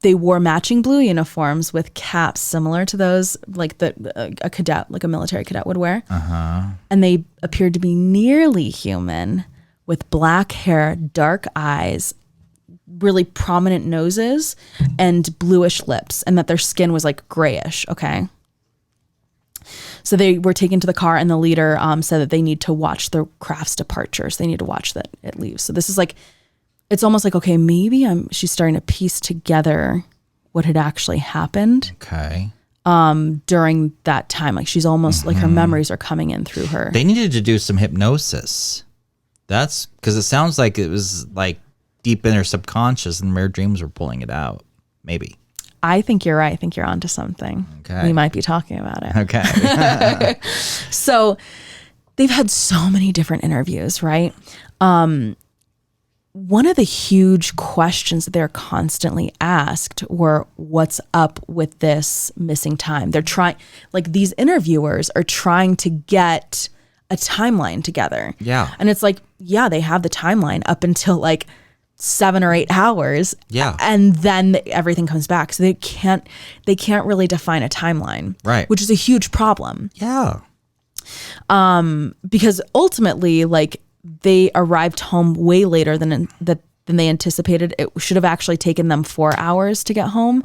They wore matching blue uniforms with caps similar to those like a cadet, like a military cadet would wear. And they appeared to be nearly human, with black hair, dark eyes, really prominent noses, and bluish lips, and that their skin was like grayish. Okay. So they were taken to the car, and the leader said that they need to watch the craft's departures. They need to watch that it leaves. So this is like, it's almost like, okay, maybe she's starting to piece together what had actually happened. Okay. During that time. Like she's almost like her memories are coming in through her. They needed to do some hypnosis. That's because it sounds like it was like deep in her subconscious, and her dreams were pulling it out. Maybe. I think you're right. I think you're onto something. Okay. We might be talking about it. Okay. So they've had so many different interviews, right? One of the huge questions that they're constantly asked were, what's up with this missing time? They're trying, like these interviewers are trying to get a timeline together. Yeah. And it's like, yeah, they have the timeline up until like 7 or 8 hours. Yeah. And then everything comes back. So they can't really define a timeline. Right. Which is a huge problem. Yeah. Because ultimately, like, they arrived home way later than they anticipated. It should have actually taken them 4 hours to get home.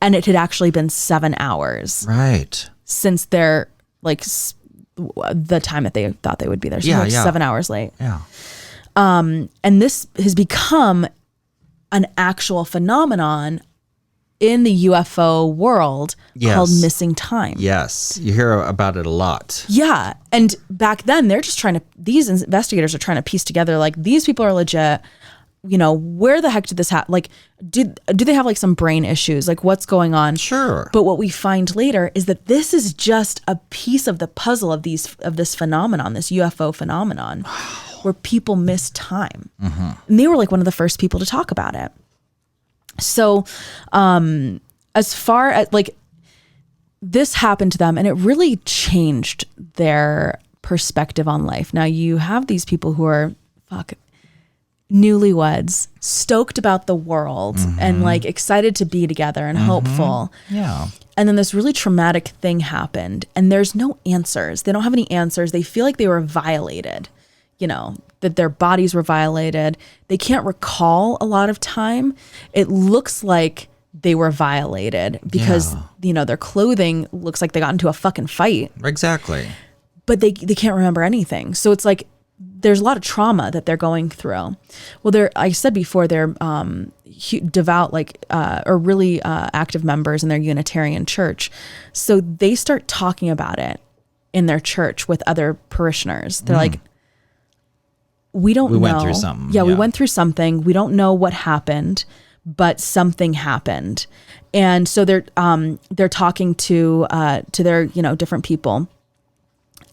And it had actually been 7 hours. Right. Since they're like the time that they thought they would be there. So like 7 hours late. Yeah. And this has become an actual phenomenon in the UFO world called missing time. Yes. You hear about it a lot. Yeah. And back then these investigators are trying to piece together, like, these people are legit, where the heck did this happen? Like, do they have like some brain issues? Like, what's going on? Sure. But what we find later is that this is just a piece of the puzzle of this phenomenon, this UFO phenomenon, where people miss time. And they were like one of the first people to talk about it. So, as far as like this happened to them, and it really changed their perspective on life. Now you have these people who are newlyweds, stoked about the world and like excited to be together and hopeful. Yeah. And then this really traumatic thing happened, and there's no answers. They don't have any answers. They feel like they were violated, that their bodies were violated. They can't recall a lot of time. It looks like they were violated because, their clothing looks like they got into a fucking fight. Exactly. But they can't remember anything. So it's like there's a lot of trauma that they're going through. Well, I said before, they're devout, or really active members in their Unitarian church. So they start talking about it in their church with other parishioners. They're like, we went through something. Yeah, we went through something. We don't know what happened, but something happened. And so they're talking to their, different people.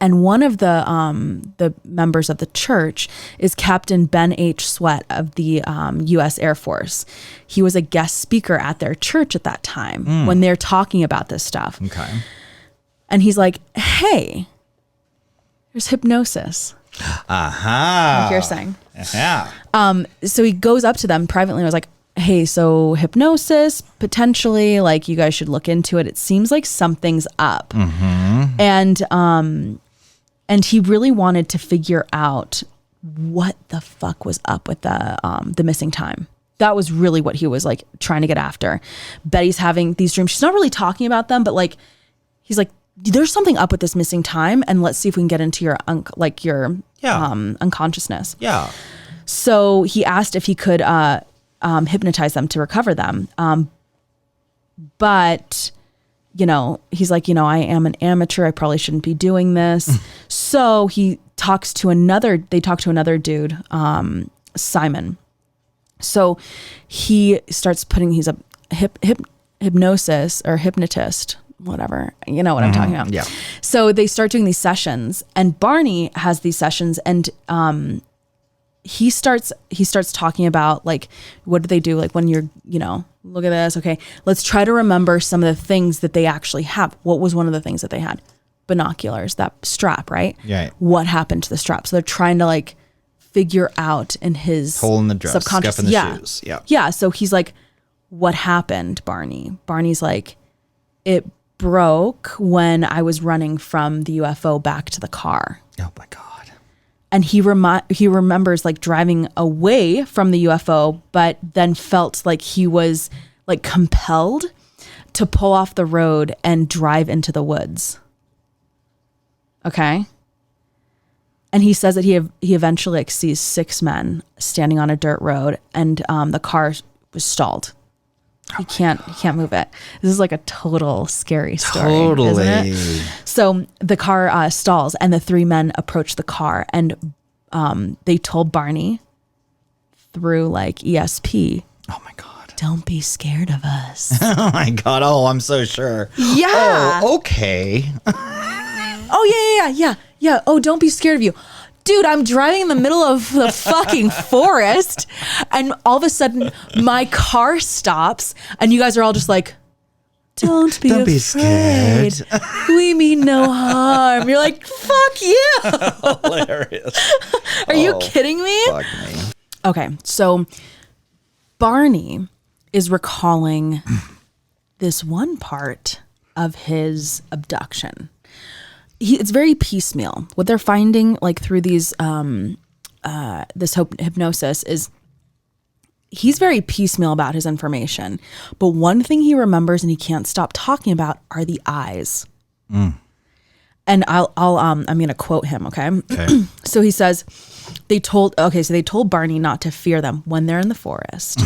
And one of the members of the church is Captain Ben H. Sweat of the U.S. Air Force. He was a guest speaker at their church at that time when they're talking about this stuff. Okay. And he's like, hey, there's hypnosis. Like you're saying. Yeah. So he goes up to them privately and was like, hey, so hypnosis, potentially, like, you guys should look into it. It seems like something's up. And he really wanted to figure out what the fuck was up with the missing time. That was really what he was like trying to get after. Betty's having these dreams. She's not really talking about them, but like, he's like, there's something up with this missing time, and let's see if we can get into your unconsciousness. Yeah. So he asked if he could hypnotize them to recover them, but he's like, I am an amateur. I probably shouldn't be doing this. So they talk to another dude, Simon. So he starts he's a hypnosis or hypnotist, whatever, you know what I'm talking about. Yeah. So they start doing these sessions, and Barney has these sessions, and he starts talking about, like, what do they do? Like, when you're, look at this. Okay, let's try to remember some of the things that they actually have. What was one of the things that they had? Binoculars, that strap, right? Yeah. What happened to the strap? So they're trying to, like, figure out in his hole in the dress, subconscious. scuff in the shoes. Yeah. Yeah. So he's like, what happened, Barney? Barney's like, it broke when I was running from the UFO back to the car. Oh my God. And he remembers, like, driving away from the UFO, but then felt like he was, like, compelled to pull off the road and drive into the woods. Okay. And he says that he eventually, like, sees 6 men standing on a dirt road, and the car was stalled. He can't move it. This is like a total scary story. Totally. Isn't it? So the car stalls, and the 3 men approach the car, and they told Barney through, like, ESP. Oh my God. Don't be scared of us. Oh my God. Oh, I'm so sure. Yeah. Oh, okay. Oh yeah. Oh, don't be scared of you. Dude, I'm driving in the middle of the fucking forest, and all of a sudden my car stops, and you guys are all just like, don't be afraid. Scared. We mean no harm. You're like, fuck you. Hilarious. Are you kidding me? Fuck me. Okay, so Barney is recalling this one part of his abduction. It's very piecemeal. What they're finding, like, through these this hypnosis, is he's very piecemeal about his information. But one thing he remembers and he can't stop talking about are the eyes. And I'm gonna quote him. Okay. So he says they told Barney not to fear them when they're in the forest.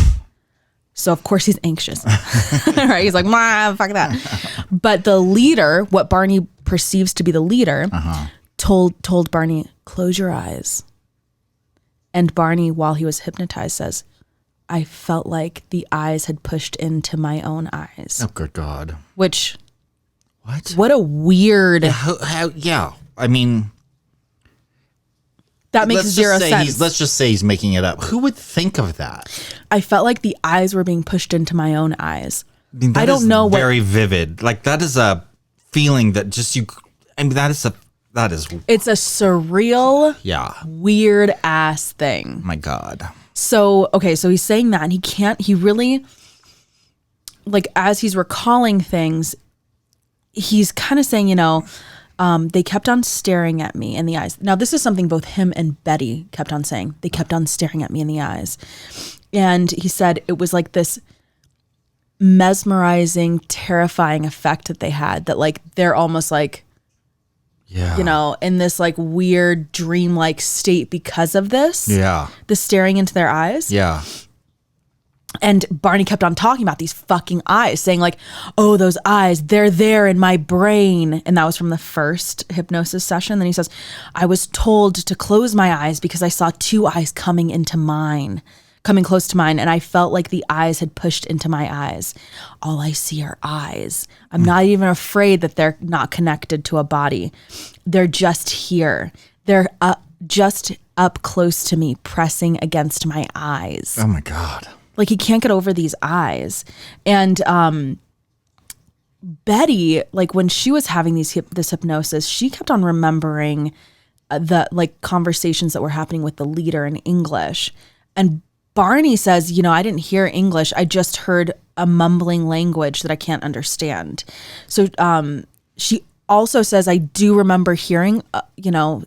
So of course he's anxious. Right? He's like, fuck that. But the leader, what Barney perceives to be the leader, told Barney, close your eyes. And Barney, while he was hypnotized, says, I felt like the eyes had pushed into my own eyes. Oh, good God. Which, what a weird. Yeah. I mean, that makes zero sense. Let's just say he's making it up. Who would think of that? I felt like the eyes were being pushed into my own eyes. I mean, I don't know. Very vivid. Like, that is a feeling that just that is. It's a surreal, weird ass thing. My God. So, okay, so he's saying that, and he really, like, as he's recalling things, he's kind of saying, they kept on staring at me in the eyes. Now, this is something both him and Betty kept on saying. They kept on staring at me in the eyes. And he said it was like this mesmerizing, terrifying effect that they had, that, like, they're almost like, in this, like, weird dream-like state because of this. Yeah. The staring into their eyes. Yeah. And Barney kept on talking about these fucking eyes, saying, like, oh, those eyes, they're there in my brain. And that was from the first hypnosis session. Then he says, I was told to close my eyes because I saw 2 eyes coming close to mine. And I felt like the eyes had pushed into my eyes. All I see are eyes. I'm not even afraid that they're not connected to a body. They're just here. They're just up close to me, pressing against my eyes. Oh my God. Like, he can't get over these eyes. And Betty, like, when she was having this hypnosis, she kept on remembering the, like, conversations that were happening with the leader in English. And Barney says, I didn't hear English. I just heard a mumbling language that I can't understand. So she also says, I do remember hearing,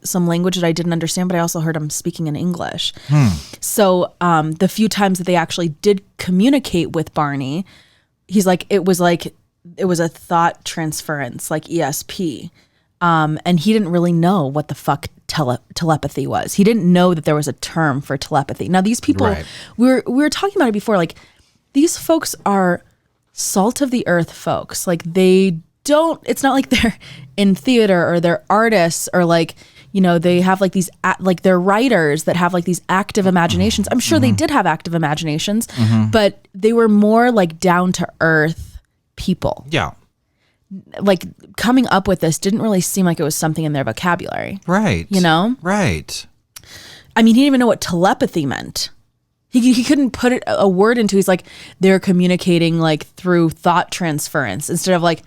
some language that I didn't understand, but I also heard him speaking in English. So the few times that they actually did communicate with Barney, he's like, it was a thought transference, like ESP. And he didn't really know what the fuck telepathy was. He didn't know that there was a term for telepathy. Now, these people, right. we were talking about it before, like, these folks are salt of the earth folks. Like, they it's not like they're in theater or they're artists or like, you know, they have like these, like they're writers that have like these active imaginations. I'm sure they did have active imaginations, but they were more like down to earth people. Yeah. Like coming up with this didn't really seem like it was something in their vocabulary. Right. You know? Right. I mean, he didn't even know what telepathy meant. He couldn't put a word into. He's like, they're communicating like through thought transference instead of like,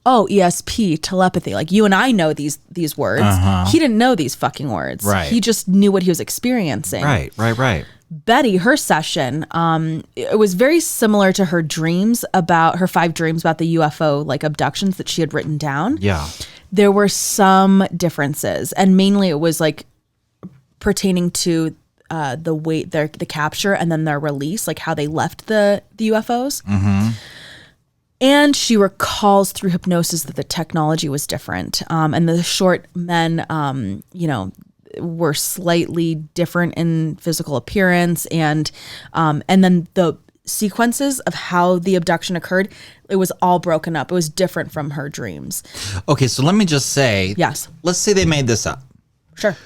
oh, ESP, telepathy. Like you and I know these words. He didn't know these fucking words. Right. He just knew what he was experiencing. Right. Betty, her session, it was very similar to her dreams about her 5 dreams about the UFO like abductions that she had written down. Yeah. There were some differences, and mainly it was like pertaining to the capture and then their release, like how they left the UFOs. And she recalls through hypnosis that the technology was different. And the short men, you know, were slightly different in physical appearance. And then the sequences of how the abduction occurred, it was all broken up. It was different from her dreams. Okay, so let me just say, yes. Let's say they made this up. Sure.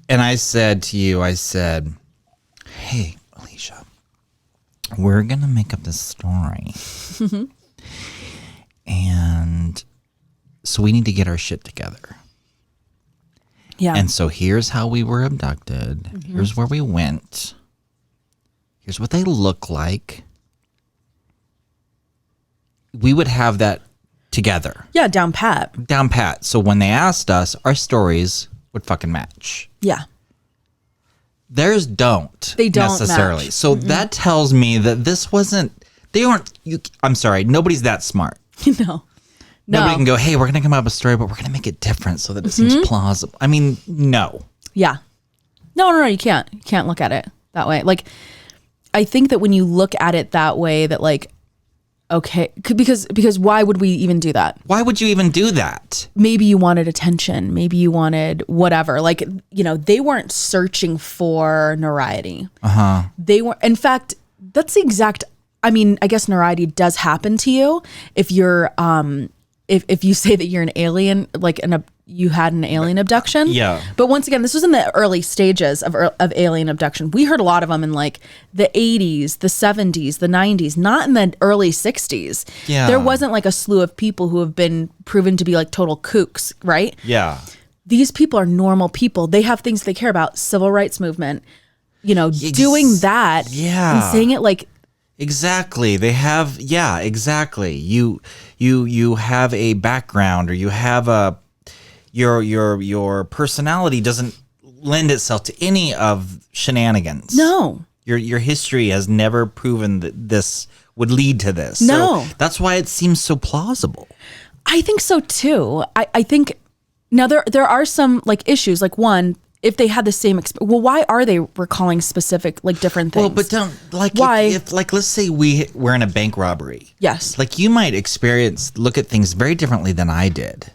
And I said to you, hey, Alesha, we're going to make up this story. And so we need to get our shit together. Yeah. And so here's how we were abducted. Here's where we went. Here's what they look like. We would have that together. Yeah, down pat. Down pat. So when they asked us, our stories would fucking match. Yeah. Theirs don't. They don't necessarily. match. So that tells me that this wasn't, I'm sorry, nobody's that smart. No. Nobody can go, hey, we're going to come up with a story, but we're going to make it different so that it seems plausible. I mean, no. Yeah. No, you can't. You can't look at it that way. Like, I think that when you look at it that way, that like, okay, because why would we even do that? Why would you even do that? Maybe you wanted attention. Maybe you wanted whatever. Like, you know, they weren't searching for notoriety. They were, in fact, that's the exact, I mean, I guess notoriety does happen to you if you're, if you say that you're an alien, like you had an alien abduction. Yeah. But once again, this was in the early stages of alien abduction. We heard a lot of them in like the 80s, the 70s, the 90s, not in the early 60s. Yeah. There wasn't like a slew of people who have been proven to be like total kooks, right? Yeah. These people are normal people. They have things they care about. Civil rights movement, you know, doing that and saying it like, exactly. They have, exactly. You have a background, or you have your personality doesn't lend itself to any of shenanigans. No. Your history has never proven that this would lead to this. No. So that's why it seems so plausible. I think so too. I think now there are some like issues. Like one, if they had the same well, why are they recalling specific like different things? Well, but don't like why? If like let's say we're in a bank robbery. Yes. Like you might look at things very differently than I did.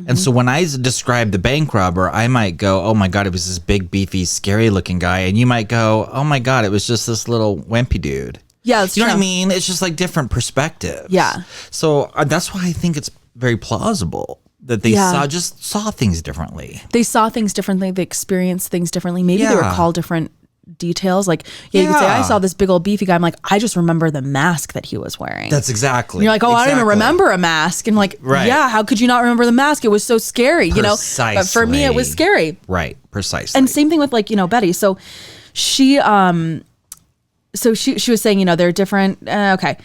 And so when I describe the bank robber, I might go, oh my God, it was this big, beefy, scary looking guy. And you might go, oh my God, it was just this little wimpy dude. Yeah, that's you know true. what I mean? It's just like different perspectives. Yeah. So that's why I think it's very plausible that they saw things differently. They saw things differently. They experienced things differently. Maybe they recall different details. Like, you could say, I saw this big old beefy guy. I'm like, I just remember the mask that he was wearing. That's exactly. And you're like, I don't even remember a mask. And like, yeah, how could you not remember the mask? It was so scary, you know? But for me, it was scary. Right, precisely. And same thing with like, you know, Betty. So she was saying, you know, they're different. Okay.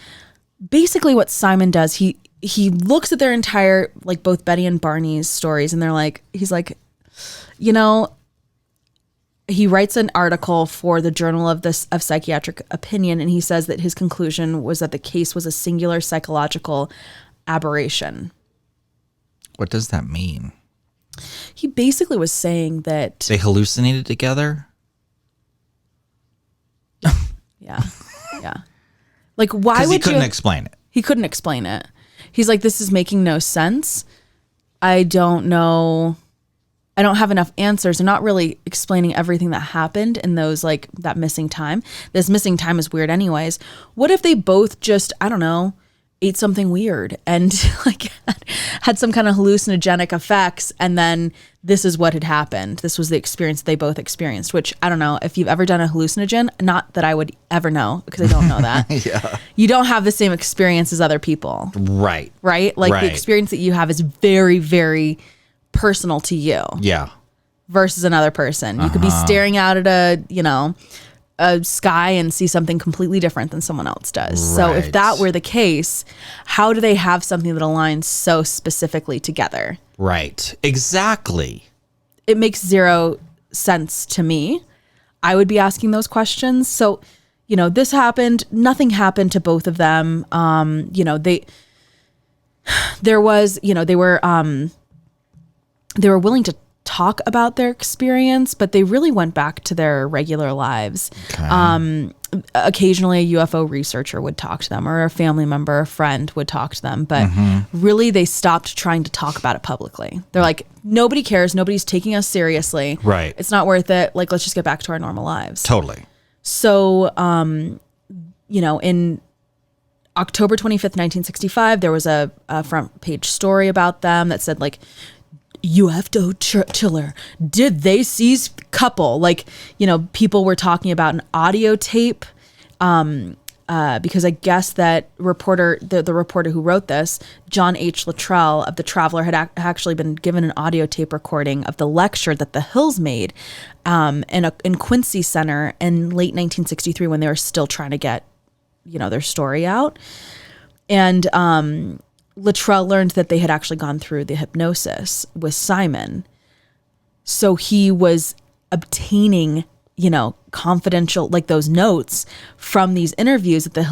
Basically what Simon does, he looks at their entire, like both Betty and Barney's stories, and he's like, you know, he writes an article for the Journal of Psychiatric Opinion, and he says that his conclusion was that the case was a singular psychological aberration. What does that mean? He basically was saying that they hallucinated together. Yeah. Like, why would you? He couldn't explain it. He couldn't explain it. He's like, this is making no sense. I don't know. I don't have enough answers. They're not really explaining everything that happened in those, like, that missing time. This missing time is weird anyways. What if they both just, I don't know, ate something weird and like had some kind of hallucinogenic effects, and then this is what had happened. This was the experience they both experienced, which I don't know if you've ever done a hallucinogen, not that I would ever know because I don't know that. Yeah. You don't have the same experience as other people. Right. Right? Like the experience that you have is very, very personal to you. Yeah. Versus another person. You could be staring out at a sky and see something completely different than someone else does. So if that were the case, how do they have something that aligns so specifically together? Right. Exactly. It makes zero sense to me. I would be asking those questions. So, this happened. Nothing happened to both of them. They were willing to talk about their experience, but they really went back to their regular lives. Okay. Occasionally a UFO researcher would talk to them, or a family member, a friend would talk to them, but really they stopped trying to talk about it publicly. They're like, nobody cares. Nobody's taking us seriously. Right. It's not worth it. Like, let's just get back to our normal lives. Totally. So, in October 25th, 1965, there was a front page story about them that said, like, UFO chiller. Did they seize couple? Like, people were talking about an audio tape because I guess that reporter, the reporter who wrote this, John H. Luttrell of The Traveler, had actually been given an audio tape recording of the lecture that the Hills made in Quincy Center in late 1963 when they were still trying to get, their story out. And Luttrell learned that they had actually gone through the hypnosis with Simon. So he was obtaining, confidential, like those notes from these interviews that the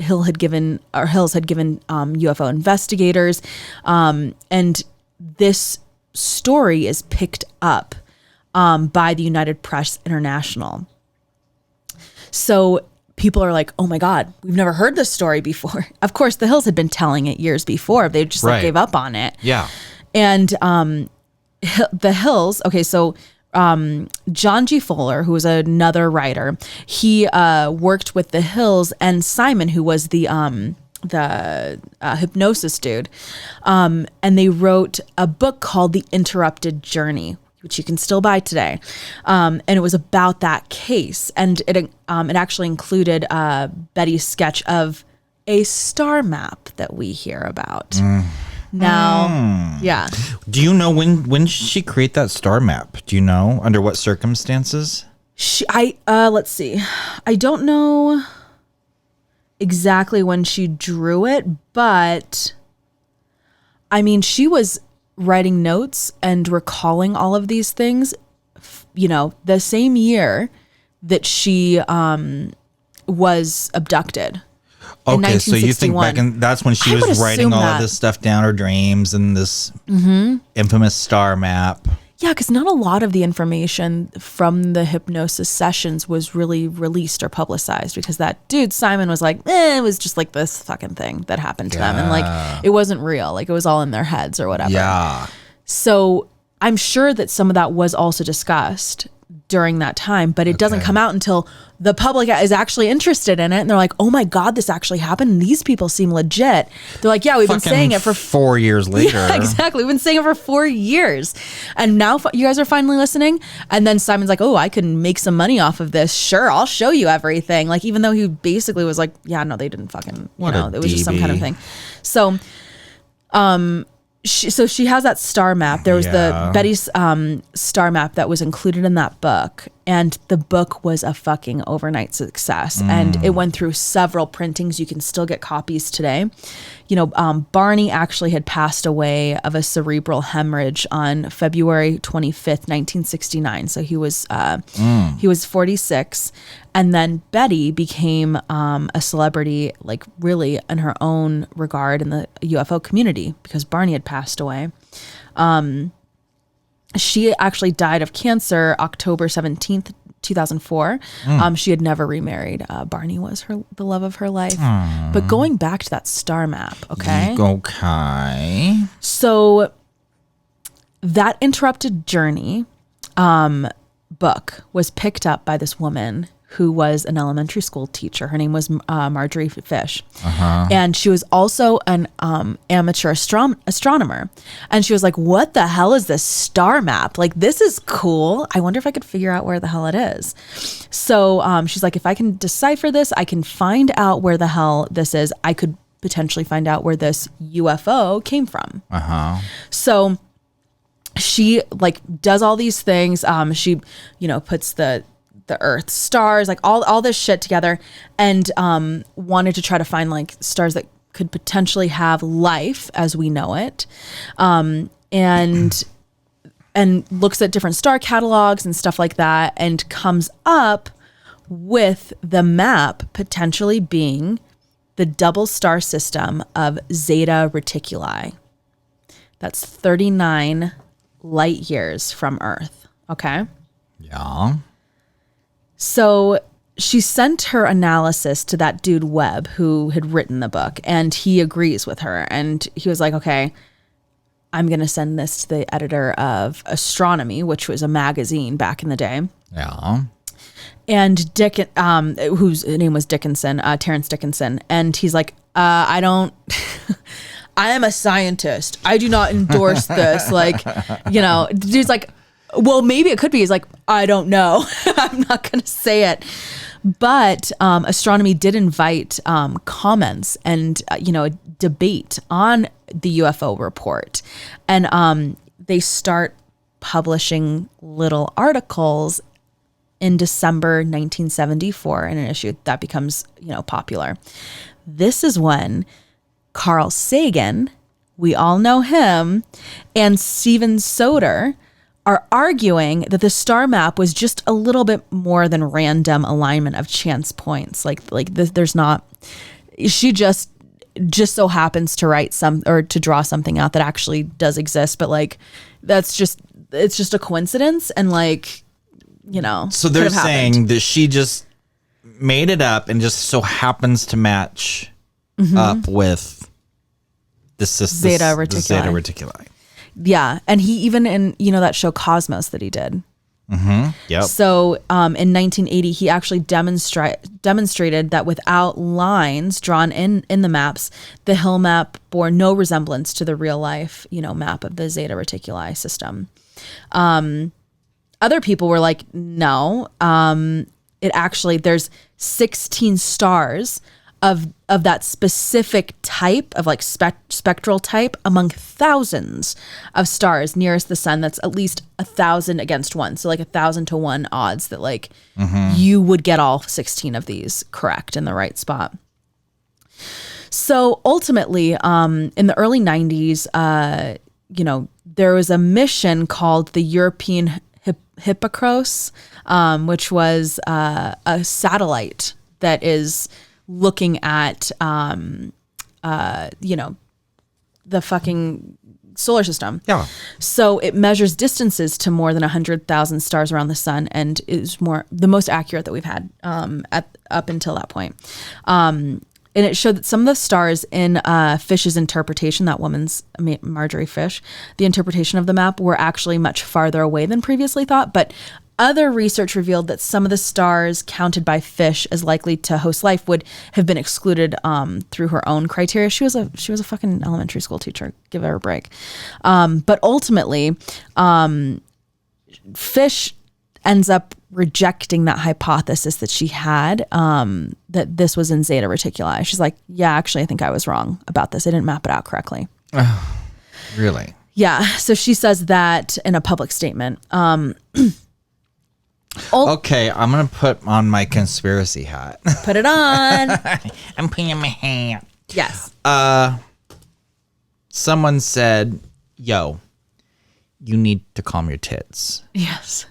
Hills had given UFO investigators. And this story is picked up by the United Press International. So people are like, oh my God, we've never heard this story before. Of course, the Hills had been telling it years before. They just gave up on it. Yeah. And the Hills, okay, so John G. Fuller, who was another writer, he worked with the Hills and Simon, who was the hypnosis dude. And they wrote a book called The Interrupted Journey, which you can still buy today. And it was about that case. And it actually included Betty's sketch of a star map that we hear about. Now, yeah. Do you know when did she create that star map? Do you know under what circumstances? Let's see. I don't know exactly when she drew it, but I mean, she was writing notes and recalling all of these things, the same year that she was abducted. Okay, so you think back that's when she was writing all of this stuff down, her dreams and this infamous star map. Yeah, because not a lot of the information from the hypnosis sessions was really released or publicized, because that dude, Simon, was like, it was just like this fucking thing that happened to them. And like, it wasn't real. Like, it was all in their heads or whatever. Yeah. So I'm sure that some of that was also discussed during that time, but it doesn't come out until the public is actually interested in it. And they're like, oh my God, this actually happened. And these people seem legit. They're like, yeah, we've been saying it for 4 years later. Yeah, exactly. We've been saying it for 4 years. And now you guys are finally listening. And then Simon's like, oh, I can make some money off of this. Sure, I'll show you everything. Like, even though he basically was like, yeah, no, they didn't fucking, it was just some kind of thing. So, she has that star map. There was the Betty's star map that was included in that book, and the book was a fucking overnight success. And it went through several printings. You can still get copies today. Barney actually had passed away of a cerebral hemorrhage on February 25th, 1969. So he was 46. And then Betty became a celebrity, like really in her own regard in the UFO community, because Barney had passed away. She actually died of cancer October 17th, 2004. She had never remarried. Barney was the love of her life. But going back to that star map, okay? Okay. So that Interrupted Journey book was picked up by this woman who was an elementary school teacher. Her name was Marjorie Fish. And she was also an amateur astronomer. And she was like, what the hell is this star map? Like, this is cool. I wonder if I could figure out where the hell it is. So she's like, if I can decipher this, I can find out where the hell this is. I could potentially find out where this UFO came from. So she like does all these things. She, puts the Earth, stars, like all this shit together, and wanted to try to find like stars that could potentially have life as we know it, and looks at different star catalogs and stuff like that, and comes up with the map potentially being the double star system of Zeta Reticuli. That's 39 light years from Earth. Okay. Yeah. So she sent her analysis to that dude Webb, who had written the book, and he agrees with her. And he was like, okay, I'm going to send this to the editor of Astronomy, which was a magazine back in the day. Yeah. And whose name was Dickinson, Terrence Dickinson. And he's like, I don't, I am a scientist. I do not endorse this. Like, dude's like, well, maybe it could be. He's like, I don't know. I'm not going to say it. But Astronomy did invite comments and, a debate on the UFO report. And they start publishing little articles in December 1974 in an issue that becomes, popular. This is when Carl Sagan, we all know him, and Steven Soter are arguing that the star map was just a little bit more than random alignment of chance points. Like there's not, she just so happens to write or to draw something out that actually does exist. But like, it's just a coincidence. And like, so they're saying that she just made it up and just so happens to match up with the Zeta Reticuli. The Zeta Reticuli. Yeah. And he even in, that show Cosmos that he did. Yep. So in 1980, he actually demonstrated that without lines drawn in the maps, the Hill map bore no resemblance to the real life, map of the Zeta Reticuli system. Other people were like, no, it actually, there's 16 stars of that specific type of like spectral type among thousands of stars nearest the sun. That's at least 1,000 against 1. So like 1,000 to 1 odds that like you would get all 16 of these correct in the right spot. So ultimately, in the early 90s, there was a mission called the European Hippocros, which was a satellite that is looking at, the fucking solar system. Yeah. So it measures distances to more than 100,000 stars around the sun, and is the most accurate that we've had up until that point. And it showed that some of the stars in Fish's interpretation, that woman's Marjorie Fish, the interpretation of the map were actually much farther away than previously thought. But other research revealed that some of the stars counted by Fish as likely to host life would have been excluded through her own criteria. She was a fucking elementary school teacher. Give her a break. But ultimately, Fish ends up rejecting that hypothesis that she had, that this was in Zeta Reticuli. She's like, yeah, actually, I think I was wrong about this. I didn't map it out correctly. Really? Yeah. So she says that in a public statement. Okay, I'm going to put on my conspiracy hat. Put it on. I'm putting on my hat. Yes. Someone said, yo, you need to calm your tits. Yes.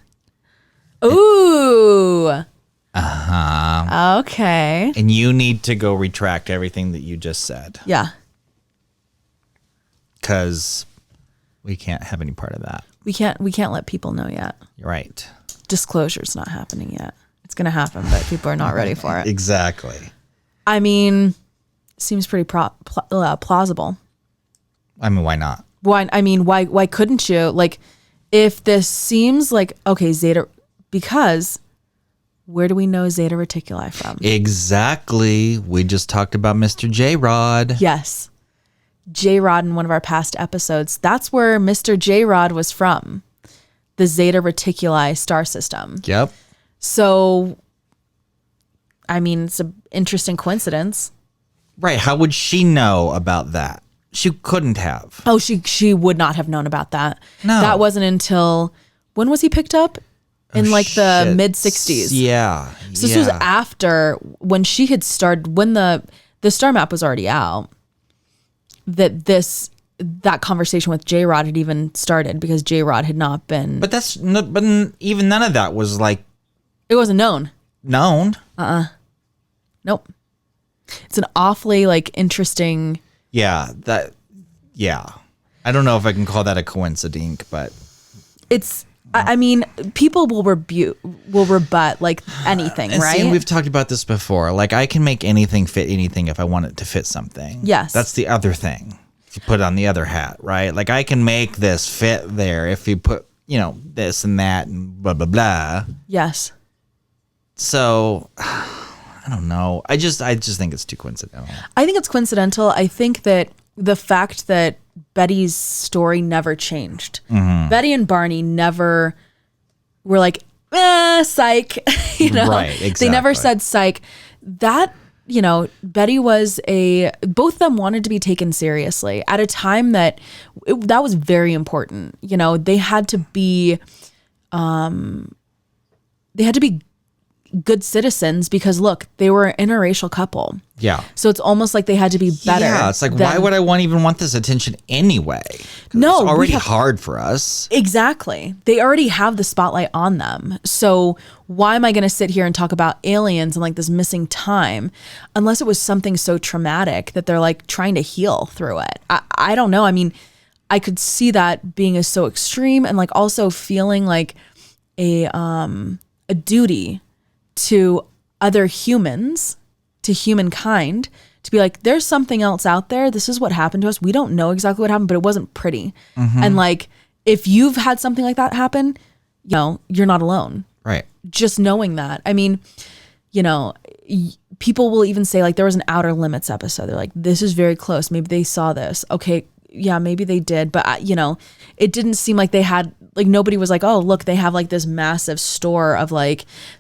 Ooh. Uh-huh. Okay. And you need to go retract everything that you just said. Yeah. Because we can't have any part of that. We can't let people know yet. You're right. Disclosure's not happening yet. It's going to happen, but people are not ready for it. Exactly. I mean, seems pretty plausible. I mean, why not? Why couldn't you? Like, if this seems like, okay, Zeta, because Where do we know Zeta Reticuli from? Exactly. We just talked about Mr. J-Rod. Yes. J-Rod in one of our past episodes. That's where Mr. J-Rod was from. The Zeta Reticuli star system. Yep. So, I mean, it's an interesting coincidence. Right. How would she know about that? She couldn't have. Oh, she would not have known about that. No. That wasn't until, when was he picked up? In the mid 60s. Yeah. So this was after when she had started, when the star map was already out, that conversation with J-Rod had even started because J-Rod had not been. But even none of that was like. It wasn't known. Known. Nope. It's an awfully interesting. Yeah. I don't know if I can call that a coincidence, but. It's. I mean, people will rebut anything, right? See, we've talked about this before. I can make anything fit anything if I want it to fit something. Yes. That's the other thing. If you put on the other hat, right? I can make this fit there if you put, this and that and blah, blah, blah. Yes. So, I don't know. I just think it's too coincidental. I think it's coincidental. I think that the fact that Betty's story never changed. Mm-hmm. Betty and Barney never were like, psych. Right, exactly. They never said psych. That, Betty both of them wanted to be taken seriously at a time that was very important. They had to be good citizens because look, they were an interracial couple. Yeah. So it's almost like they had to be better. Yeah, it's why would I even want this attention anyway? No, it's already hard for us. Exactly. They already have the spotlight on them. So why am I going to sit here and talk about aliens and this missing time unless it was something so traumatic that they're trying to heal through it? I don't know. I mean, I could see that being so extreme and also feeling like a duty to other humans, to humankind, to be there's something else out there. This is what happened to us. We don't know exactly what happened, but it wasn't pretty. Mm-hmm. And if you've had something like that happen, you're not alone. Right. Just knowing that. I mean, people will even say there was an Outer Limits episode. They're this is very close. Maybe they saw this. Okay. Yeah, maybe they did. But, it didn't seem like they had, nobody was oh, look, they have this massive store of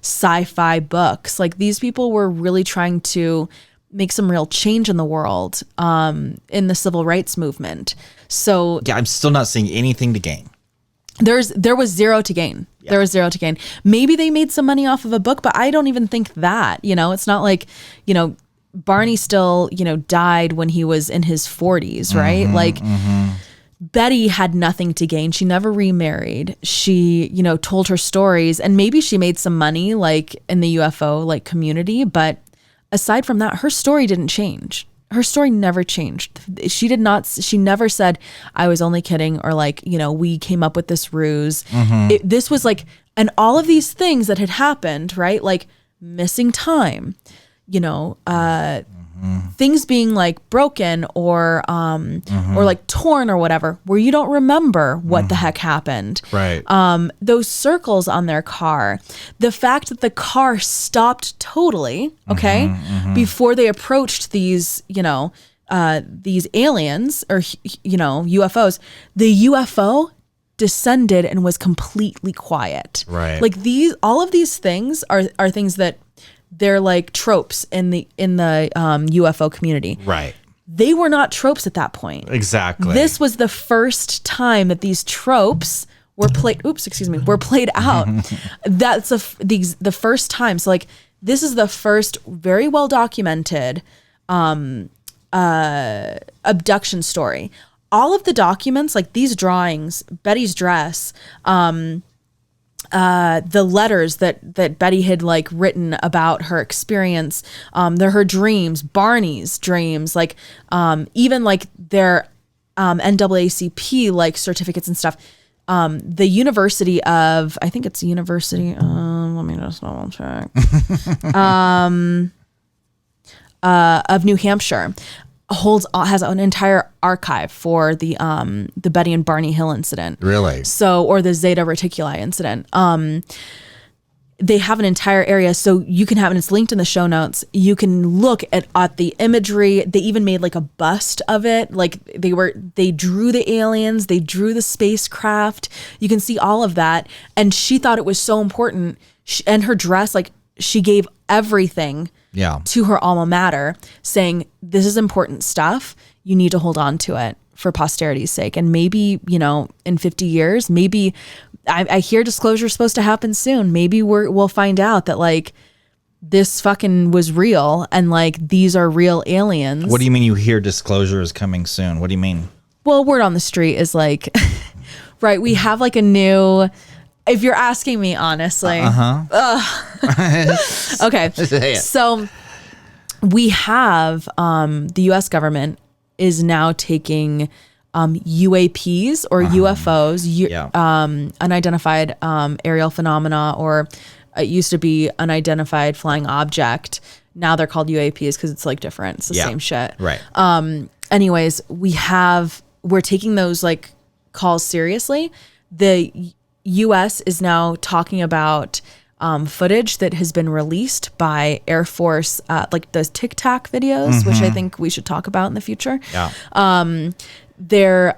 sci-fi books. These people were really trying to make some real change in the world in the civil rights movement. So yeah, I'm still not seeing anything to gain. There was zero to gain. Yeah. There was zero to gain. Maybe they made some money off of a book, but I don't even think that, it's not Barney still, died when he was in his 40s, right? Mm-hmm. Betty had nothing to gain. She never remarried. She, told her stories and maybe she made some money in the UFO community, but aside from that, her story didn't change. Her story never changed. She never said, I was only kidding, or we came up with this ruse. Mm-hmm. This was and all of these things that had happened, right? Missing time, things being broken or or torn or whatever, where you don't remember what the heck happened. Right. Those circles on their car, the fact that the car stopped totally, okay, before they approached these aliens or UFOs, the UFO descended and was completely quiet. Right. All of these things are things that they're tropes in the UFO community. Right. They were not tropes at that point. Exactly. This was the first time that these tropes were played. Were played out. That's the first time. So this is the first very well documented abduction story. All of the documents, these drawings, Betty's dress, the letters that Betty had written about her experience, her dreams, Barney's dreams, even their NAACP certificates and stuff. The University of, I think it's University. Let me just double check. Of New Hampshire has an entire archive for the Betty and Barney Hill incident. Really? So, or the Zeta Reticuli incident. they have an entire area, so you can have, and it's linked in the show notes. You can look at the imagery. They even made like a bust of it. Like they drew the aliens, they drew the spacecraft. You can see all of that. And she thought it was so important. And her dress, like she gave everything to her alma mater, saying, this is important stuff. You need to hold on to it for posterity's sake. And maybe, in 50 years, maybe I hear disclosure is supposed to happen soon. Maybe we'll find out that like this fucking was real and like these are real aliens. What do you mean you hear disclosure is coming soon? What do you mean? Well, word on the street is like, right, we have like a new, if you're asking me honestly. Okay. So we have the US government is now taking UAPs or UFOs, unidentified aerial phenomena, or it used to be unidentified flying object. Now they're called UAPs because it's like different. It's the same shit. Right. Anyways, we're taking those like calls seriously. The US is now talking about footage that has been released by Air Force, like those Tic Tac videos, which I think we should talk about in the future. Yeah. The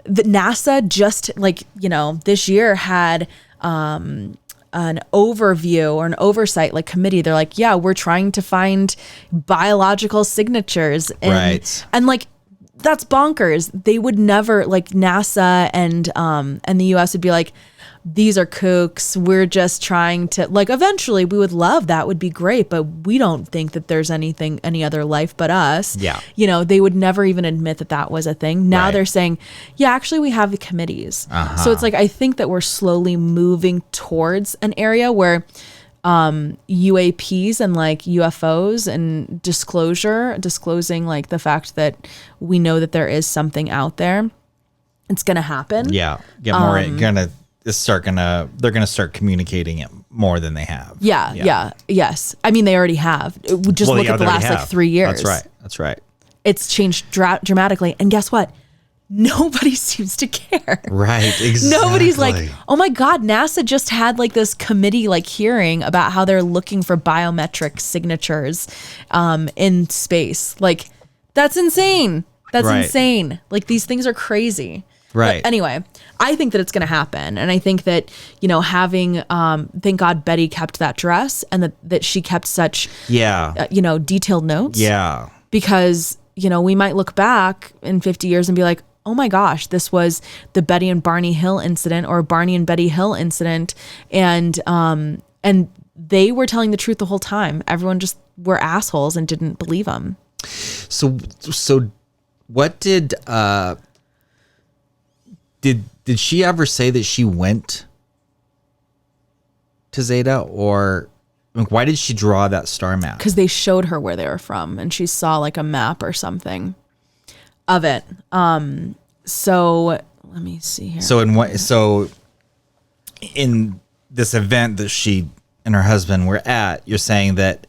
NASA just like, this year had an overview or an oversight like committee. They're like, yeah, we're trying to find biological signatures. And like, that's bonkers. They would never, like NASA and the US would be like, these are kooks. We're just trying to, like, eventually we would love that, would be great, but we don't think that there's any other life but us. Yeah. They would never even admit that was a thing. Now they're saying, yeah, actually we have the committees. So it's like, I think that we're slowly moving towards an area where UAPs and like UFOs and disclosing like the fact that we know that there is something out there. It's going to happen. Yeah. Get more, they're gonna start communicating it more than they have. Yes. I mean, they already have. Just look at the last like 3 years. That's right. It's changed dramatically, and guess what? Nobody seems to care. Right. Exactly. Nobody's like, oh my God, NASA just had like this committee like hearing about how they're looking for biometric signatures in space. Like, that's insane. That's insane. Like, these things are crazy. Right. But anyway, I think that it's going to happen. And I think that, having, thank God Betty kept that dress and that she kept such, detailed notes. Yeah. Because, we might look back in 50 years and be like, oh my gosh, this was the Betty and Barney Hill incident or Barney and Betty Hill incident. And they were telling the truth the whole time. Everyone just were assholes and didn't believe them. So what did she ever say that she went to Zeta, or why did she draw that star map? Because they showed her where they were from, and she saw like a map or something of it. So let me see here. So in this event that she and her husband were at, you're saying that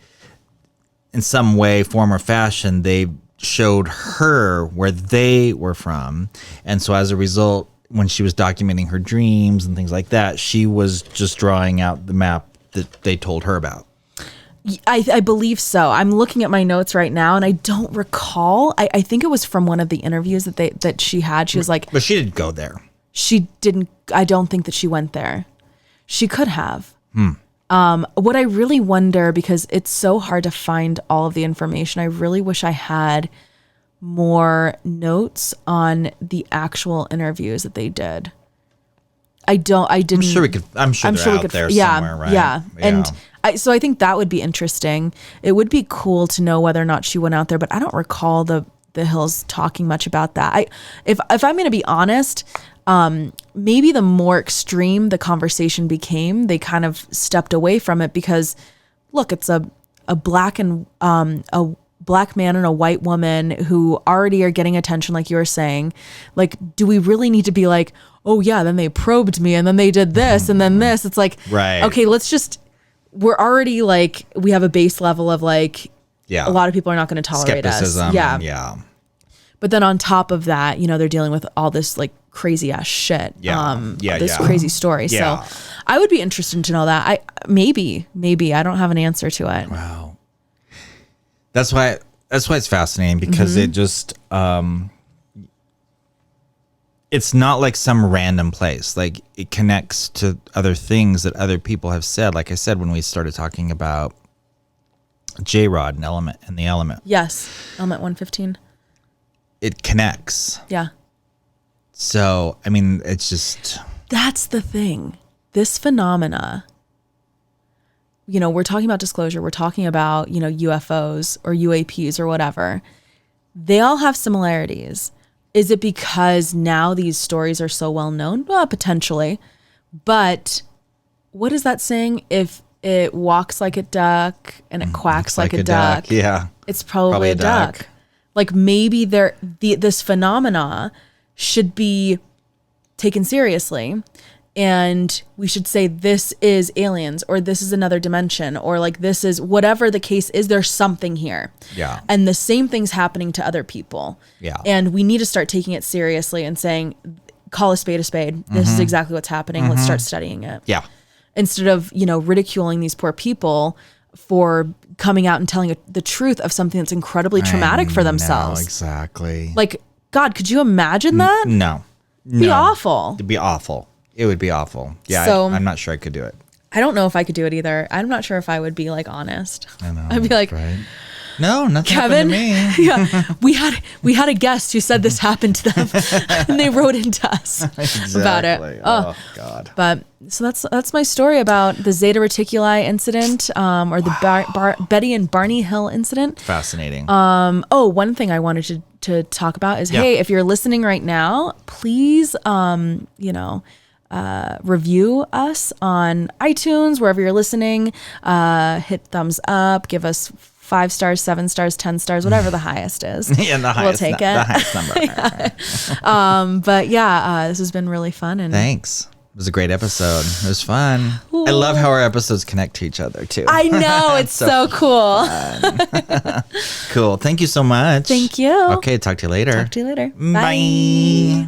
in some way, form, or fashion, they showed her where they were from, and so as a result, when she was documenting her dreams and things like that, she was just drawing out the map that they told her about. I believe so. I'm looking at my notes right now, and I don't recall. I think it was from one of the interviews that she had. She was like, but she didn't go there. She didn't. I don't think that she went there. She could have. What I really wonder, because it's so hard to find all of the information, I really wish I had more notes on the actual interviews that they did. I didn't. I'm sure they're out there somewhere, right? Yeah. And so I think that would be interesting. It would be cool to know whether or not she went out there, but I don't recall the Hills talking much about that. If I'm going to be honest, maybe the more extreme the conversation became, they kind of stepped away from it because, look, it's a black man and a white woman who already are getting attention, like you were saying. Like, do we really need to be like, oh yeah, then they probed me and then they did this and then this? It's like, right. Okay, we're already like, we have a base level of like, a lot of people are not going to tolerate skepticism, us. Yeah. But then on top of that, you know, they're dealing with all this like crazy ass shit. This crazy story. Yeah. So I would be interested to know that. Maybe I don't have an answer to it. Wow. That's why it's fascinating, because it just, it's not like some random place. Like, it connects to other things that other people have said. Like I said, when we started talking about J-Rod and the element. Yes. Element 115. It connects. Yeah. So, I mean, it's just... That's the thing. This phenomena, you know, we're talking about disclosure. We're talking about, you know, UFOs or UAPs or whatever. They all have similarities. Is it because now these stories are so well known? Well, potentially. But what is that saying? If it walks like a duck and it quacks like a duck, yeah, it's probably a duck. Like, maybe this phenomena should be taken seriously, and we should say this is aliens, or this is another dimension, or like this is whatever the case is. There's something here. Yeah. And the same thing's happening to other people. Yeah. And we need to start taking it seriously and saying, call a spade a spade. This is exactly what's happening. Let's start studying it. Yeah. Instead of, you know, ridiculing these poor people for coming out and telling the truth of something that's incredibly traumatic for themselves. Exactly. Like, God, could you imagine that? No. It'd be awful. It'd be awful. It would be awful. Yeah, So, I'm not sure I could do it. I don't know if I could do it either. I'm not sure if I would be like honest. I know. I'd be like, right? No, nothing Kevin, happened to me. yeah, we had a guest who said this happened to them, and they wrote into us about it. Oh God. But so that's my story about the Zeta Reticuli incident, or the Betty and Barney Hill incident. Fascinating. One thing I wanted to talk about is, hey, if you're listening right now, please, review us on iTunes, wherever you're listening. Hit thumbs up, give us 5 stars, 7 stars, 10 stars, whatever the highest is. Yeah, the highest. We'll take it. The highest number. But yeah, this has been really fun. And thanks. It was a great episode. It was fun. Ooh. I love how our episodes connect to each other too. I know, it's so cool. Cool. Thank you so much. Thank you. Okay, talk to you later. Bye.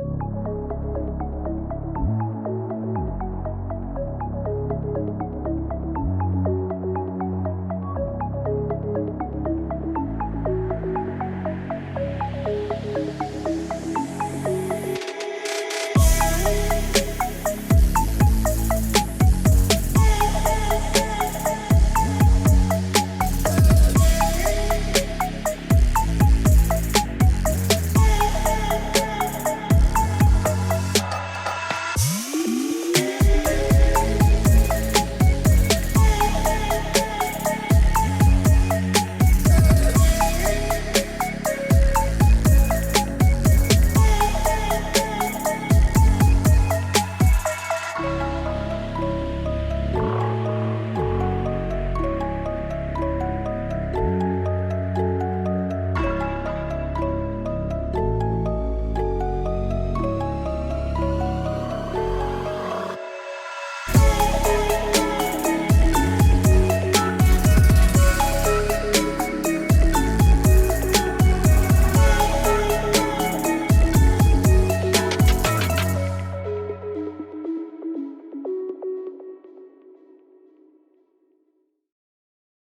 Bye.